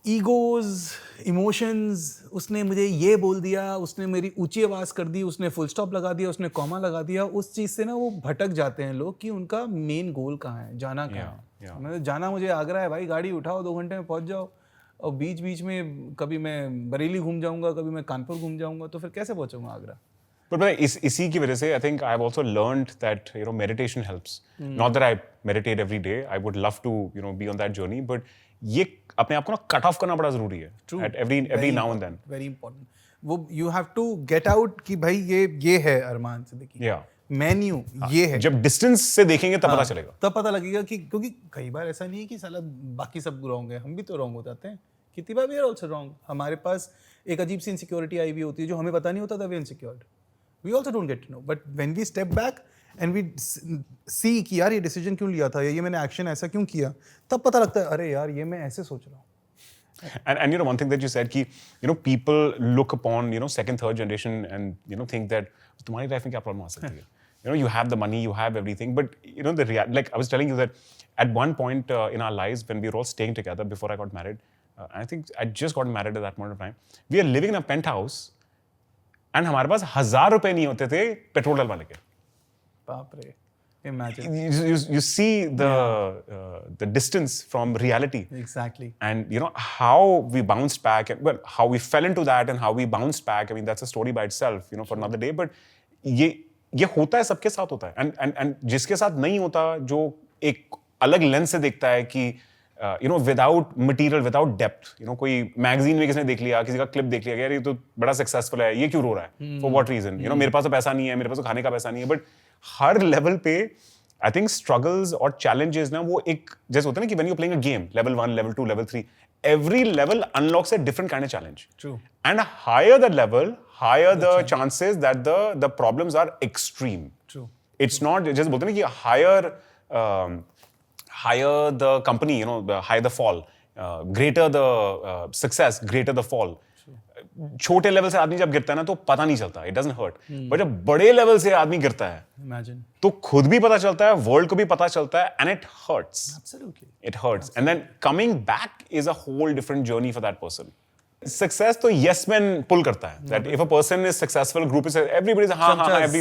Egos, emotions, उसने मुझे ये बोल दिया, उसने मेरी ऊंची आवाज कर दी, उसने फुल स्टॉप लगा दिया, उसने कॉमा लगा दिया, उस चीज से ना वो भटक जाते हैं लोग कि उनका मेन गोल कहाँ है, जाना कहाँ है. मतलब जाना मुझे आगरा है भाई, गाड़ी उठाओ 2 घंटे में पहुंच जाओ, और बीच में कभी मैं बरेली घूम जाऊंगा, कभी मैं कानपुर घूम जाऊंगा, तो फिर कैसे पहुंचूंगा आगरा. But इसी की वजह से I think I've also learned that meditation helps. Not that I meditate every day. I would love to be on that journey. But ये अपने आप को ना cut off करना बड़ा जरूरी है. True. At every now and then. Very important. वो you have to get out कि भाई ये है अरमान सिद्दीकी. Yeah. मेन्यू ये है. जब डिस्टेंस से देखेंगे तब पता चलेगा. तब पता लगेगा कि क्योंकि कई बार ऐसा नहीं है कि साला बाकी सब रॉन्ग है, हम भी तो रॉन्ग हो जाते हैं. कितनी बार वी आर आल्सो रॉन्ग. हमारे पास एक अजीब सी इनसिक्योरिटी आई हुई होती है जो हमें पता नहीं होता था we insecured. We also don't get to know. But when we step back and we see कि यार ये decision क्यों लिया था, या ये मैंने action ऐसा क्यों किया, तब पता लगता है अरे यार ये मैं ऐसे सोच रहा हूँ. And one thing that you said कि people look upon second third generation and think that तुम्हारी life में क्या problem आ सकती है. You have the money, you have everything, but like I was telling you that at one point in our lives when we were all staying together before I got married, I think I just got married at that point of time. We are living in a penthouse. And हमारे पास $1,000 नहीं होते थे petrol डलवाने के. बाप रे. Imagine. You see the distance from reality. Exactly. And how we bounced back, and how we fell into that and how we bounced back. I mean that's a story by itself, for another day. But ये होता है, सबके साथ होता है. And जिसके साथ नहीं होता, जो एक अलग लेंस से देखता है कि without material, without depth, कोई मैगजीन में किसने देख लिया, किसी का क्लिप देख लिया, यार ये तो बड़ा सक्सेसफुल है, ये क्यों रो रहा है, for what reason, मेरे पास तो पैसा नहीं है, मेरे पास तो खाने का पैसा नहीं है. बट हर लेवल पे आई थिंक स्ट्रगल्स और चैलेंजेस ना वो एक जैसे होता है ना कि when you're playing a game, level 1, level 2, level 3, every level unlocks a different kind of challenge. True. And higher the level, higher the chances that the problems are extreme. True. It's not जैसे बोलते हैं ना कि higher the company, higher the fall, greater the success, greater the fall. छोटे level से आदमी जब गिरता है ना तो पता नहीं चलता, it doesn't hurt. पर जब बड़े लेवल से आदमी गिरता है, Imagine. तो खुद भी पता चलता है, वर्ल्ड को भी पता चलता है, and it hurts. Absolutely. It hurts. And then coming back is a whole different journey for that person. Success तो yes man pull करता है. That if a person is successful, group is everybody is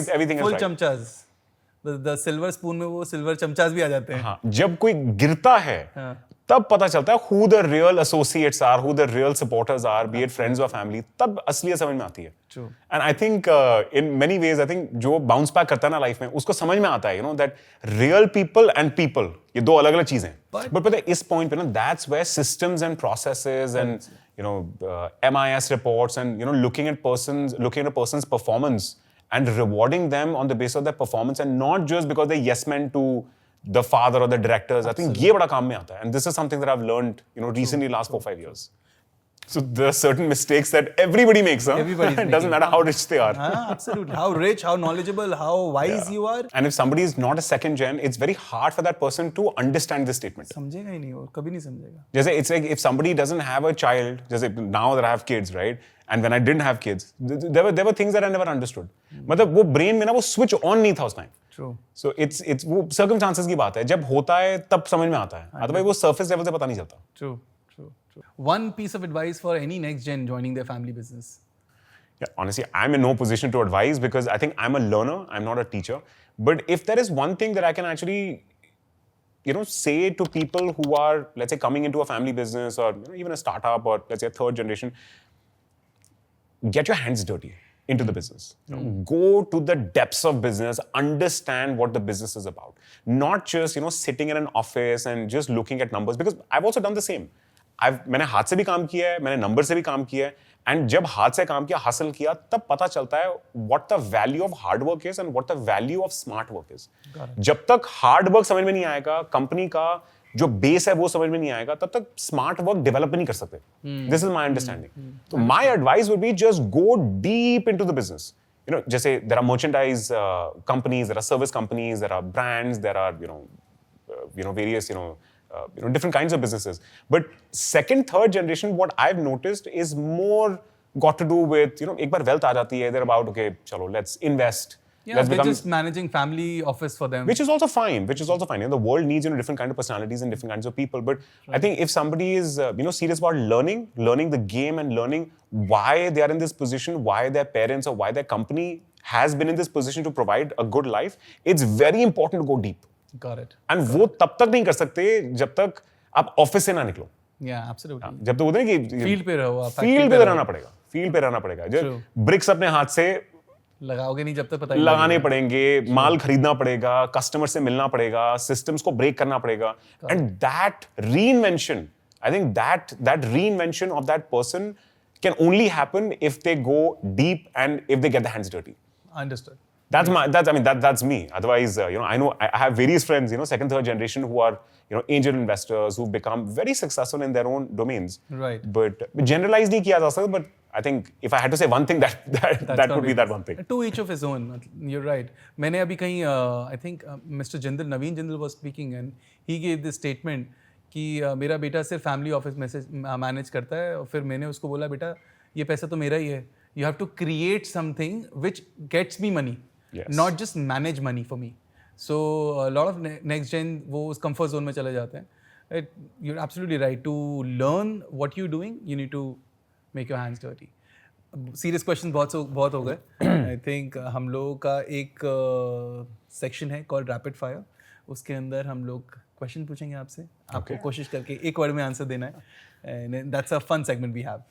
everything is full right. चमचास. The silver spoon में वो silver चमचास भी आ जाते हैं. हाँ, जब कोई गिरता है, तब पता चलता है who the real associates are, who the real supporters are, be it friends or family. तब असलियत समझ में आती है. True. And I think in many ways, I think जो bounce back करता है ना लाइफ में, उसको समझ में आता है, that real people and people, ये दो अलग-अलग चीजें हैं. But पता है इस point पे ना, that's where systems and processes and MIS reports and looking at a person's performance and rewarding them on the basis of their performance and not just because they're yes men to the father or the directors. Absolutely. I think ये बड़ा काम में आता है. And this is something that I've learned, recently last 4-5 years. So there are certain mistakes that everybody makes, huh? Everybody's It doesn't matter how rich they are. Absolutely. How rich, how knowledgeable, how wise you are. And if somebody is not a second gen, it's very hard for that person to understand this statement. समझेगा ही नहीं और कभी नहीं समझेगा. जैसे it's like if somebody doesn't have a child, जैसे now that I have kids, right? And when I didn't have kids, there were things that I never understood. मतलब वो brain में ना वो switch on नहीं था उस time. True. So it's वो circumstances की बात है. जब होता है तब समझ में आता है. Otherwise वो surface level से पता नहीं चलता. True. One piece of advice for any next gen joining their family business. Yeah, honestly, I'm in no position to advise because I think I'm a learner. I'm not a teacher. But if there is one thing that I can actually, say to people who are, let's say, coming into a family business or even a startup or let's say a third generation, get your hands dirty into the business. Go to the depths of business, understand what the business is about. Not just, sitting in an office and just looking at numbers, because I've also done the same. मैंने हाथ से भी काम किया है, मैंने number से भी काम किया है, एंड जब हाथ से काम किया, हासिल किया, तब पता चलता है what the value of hard work is and what the value of smart work is. जब तक हार्ड वर्क समझ में नहीं आएगा, कंपनी का जो बेस है वो समझ में नहीं आएगा, तब तक स्मार्ट वर्क डेवलप नहीं कर सकते. This is my understanding. तो my advice would be just go deep into the business. जैसे there are merchandise companies, there are service companies, there are brands, there are various different kinds of businesses. But second, third generation, what I've noticed is more got to do with, एक बार wealth आ जाती है, they're about, okay, chalo, let's invest. Yeah, they're just managing family office for them. Which is also fine. The world needs, different kinds of personalities and different kinds of people. But I think if somebody is, serious about learning the game and learning why they are in this position, why their parents or why their company has been in this position to provide a good life, it's very important to go deep. Got it. And वो तब तक नहीं कर सकते जब तक आप office से ना निकलो. Yeah, absolutely. जब तक होता है कि फील्ड पे रहो, फील्ड पे रहना पड़ेगा. जो ब्रिक्स अपने हाथ से लगाओगे नहीं जब तक पता नहीं लगाने पड़ेंगे, माल खरीदना पड़ेगा, कस्टमर से मिलना पड़ेगा, सिस्टम्स को ब्रेक करना पड़ेगा. And that reinvention, I think that reinvention of that person can only happen if they go deep and if they get the hands dirty. Understood. That's me. Otherwise, I know I have various friends, second, third generation who are, angel investors who've become very successful in their own domains. Right. But generalize नहीं किया जा सकता. But I think if I had to say one thing, that would be that one thing. To each of his own. You're right. मैंने अभी कहीं, I think Mr. Naveen Jindal was speaking and he gave this statement कि मेरा बेटा सिर्फ family office manage करता है, और फिर मैंने उसको बोला, बेटा ये पैसा तो मेरा ही है. You have to create something which gets me money. Yes. Not just manage money for me. So a lot of next gen वो उस comfort zone में चले जाते हैं. You're absolutely right. To learn what you're doing, you need to make your hands dirty. Serious questions बहुत हो गए. I think हम लोगों का एक section है called rapid fire. उसके अंदर हम लोग question पूछेंगे आपसे. आपको कोशिश करके एक word में answer देना है. And that's a fun segment we have.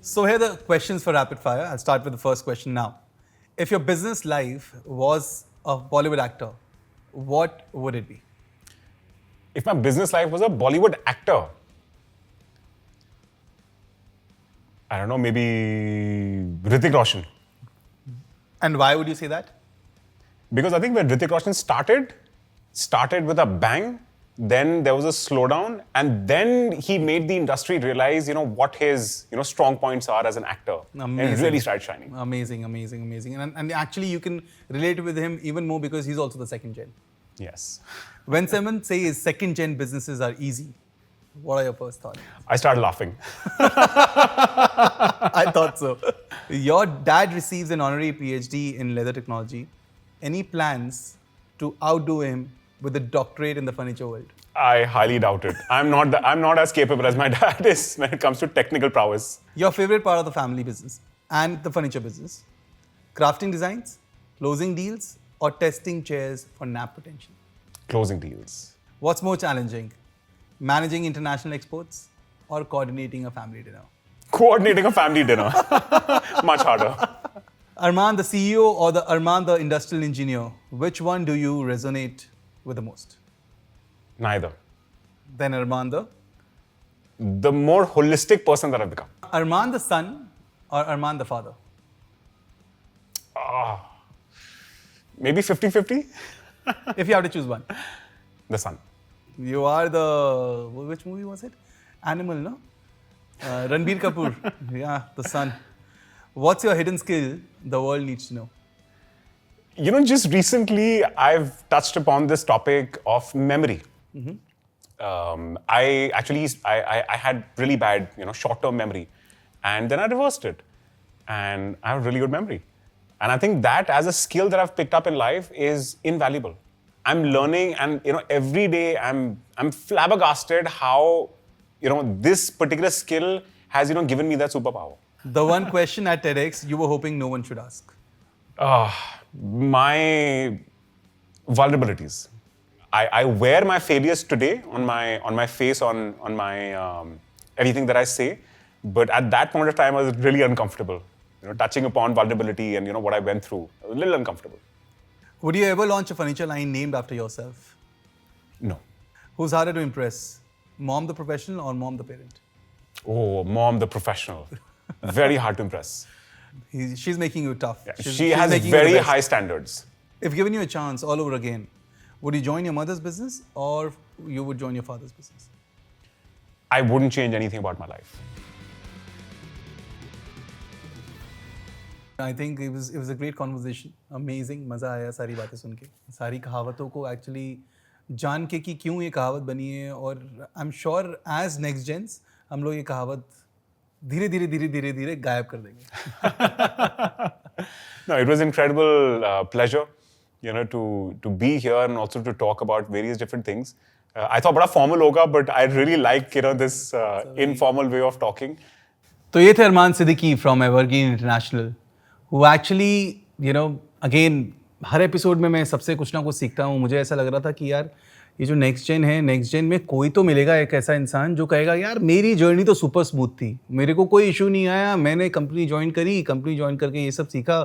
So here are the questions for rapid fire. I'll start with the first question now. If your business life was a Bollywood actor, what would it be? If my business life was a Bollywood actor, I don't know, maybe Hrithik Roshan. And why would you say that? Because I think when Hrithik Roshan started with a bang, then there was a slowdown, and then he made the industry realize, what his, strong points are as an actor. Amazing. And really started shining. Amazing. And actually you can relate with him even more because he's also the second gen. Yes. When someone says second gen businesses are easy, what are your first thoughts? I started laughing. I thought so. Your dad receives an honorary PhD in leather technology. Any plans to outdo him with a doctorate in the furniture world? I highly doubt it. I'm not as capable as my dad is when it comes to technical prowess. Your favorite part of the family business and the furniture business? Crafting designs, closing deals, or testing chairs for nap potential? Closing deals. What's more challenging? Managing international exports or coordinating a family dinner? Coordinating a family dinner. Much harder. Armaan the CEO or the Armaan the industrial engineer? Which one do you resonate with the most? Neither. Then Armaan the more holistic person that I've become. Armaan the son or Armaan the father? Maybe 50-50. If you have to choose one. The son. You are the, which movie was it? Animal, no? Ranbir Kapoor. Yeah, the son. What's your hidden skill the world needs to know? You know, just recently I've touched upon this topic of memory. I had really bad, short-term memory, and then I reversed it, and I have really good memory. And I think that as a skill that I've picked up in life is invaluable. I'm learning, and every day I'm flabbergasted how this particular skill has given me that superpower. The one question at TEDx you were hoping no one should ask. My vulnerabilities. I wear my failures today on my face, on my everything that I say, but at that point of time I was really uncomfortable. Touching upon vulnerability and what I went through, I was a little uncomfortable. Would you ever launch a furniture line named after yourself? No. Who's harder to impress? Mom the professional or mom the parent? Oh, mom the professional. Very hard to impress. She's making you tough. Yeah, She's she has making you the very best. high standards. If given you a chance all over again, would you join your mother's business or you would join your father's business? I wouldn't change anything about my life. I think it was a great conversation. Amazing. मज़ा आया सारी बातें सुन के. सारी कहावतों को actually जान के कि क्यों ये कहावत बनी है, और I'm sure as next gens हम लोग ये कहावत धीरे धीरे गायब कर देंगे. No, it was incredible pleasure, to be here and also to talk about various different things. I thought बड़ा formal होगा, but I really like this informal way of talking. तो ये थे Arman Siddiqui from Evergreen International, who actually, again, हर episode में मैं सबसे कुछ ना कुछ सीखता हूँ. मुझे ऐसा लग रहा था कि यार ये जो नेक्स्ट जेन है, नेक्स्ट जेन में कोई तो मिलेगा एक ऐसा इंसान जो कहेगा यार मेरी जर्नी तो सुपर स्मूथ थी, मेरे को कोई इशू नहीं आया, मैंने कंपनी ज्वाइन करी, कंपनी ज्वाइन करके ये सब सीखा,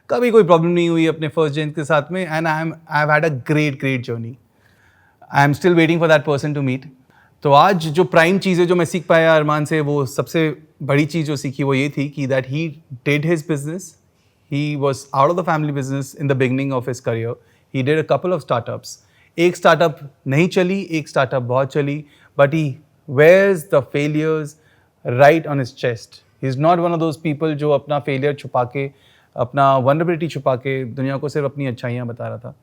कभी कोई प्रॉब्लम नहीं हुई अपने फर्स्ट जेन के साथ में, and I have had a great journey. I am still waiting for that person to meet. तो आज जो प्राइम चीज़ है जो मैं सीख पाया अरमान से, वो सबसे बड़ी चीज़ जो सीखी वो ये थी कि that he did his business. He was out of the family business in the beginning of his career. He did a couple of startups. एक startup नहीं चली, एक startup बहुत चली, but he wears the failures right on his chest. He's not one of those people जो अपना failure छुपा के, अपना vulnerability छुपा के दुनिया को सिर्फ अपनी अच्छाइयाँ बता रहा था.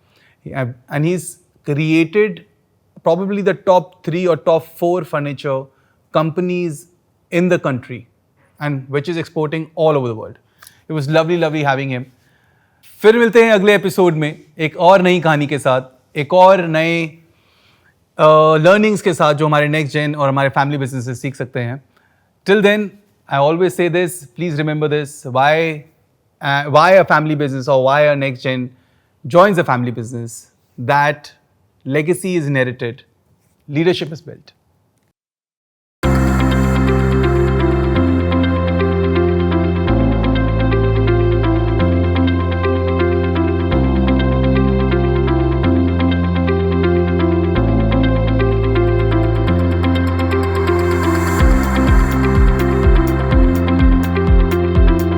And he's created probably the top 3 or top 4 furniture companies in the country, and which is exporting all over the world. It was lovely having him. फिर मिलते हैं अगले एपिसोड में एक और नई कहानी के साथ, एक और नए लर्निंग्स के साथ जो हमारे नेक्स्ट जेन और हमारे फैमिली बिजनेस से सीख सकते हैं. Till then I always say this, please remember this, why a family business or why a next gen joins a family business, that legacy is inherited, leadership is built.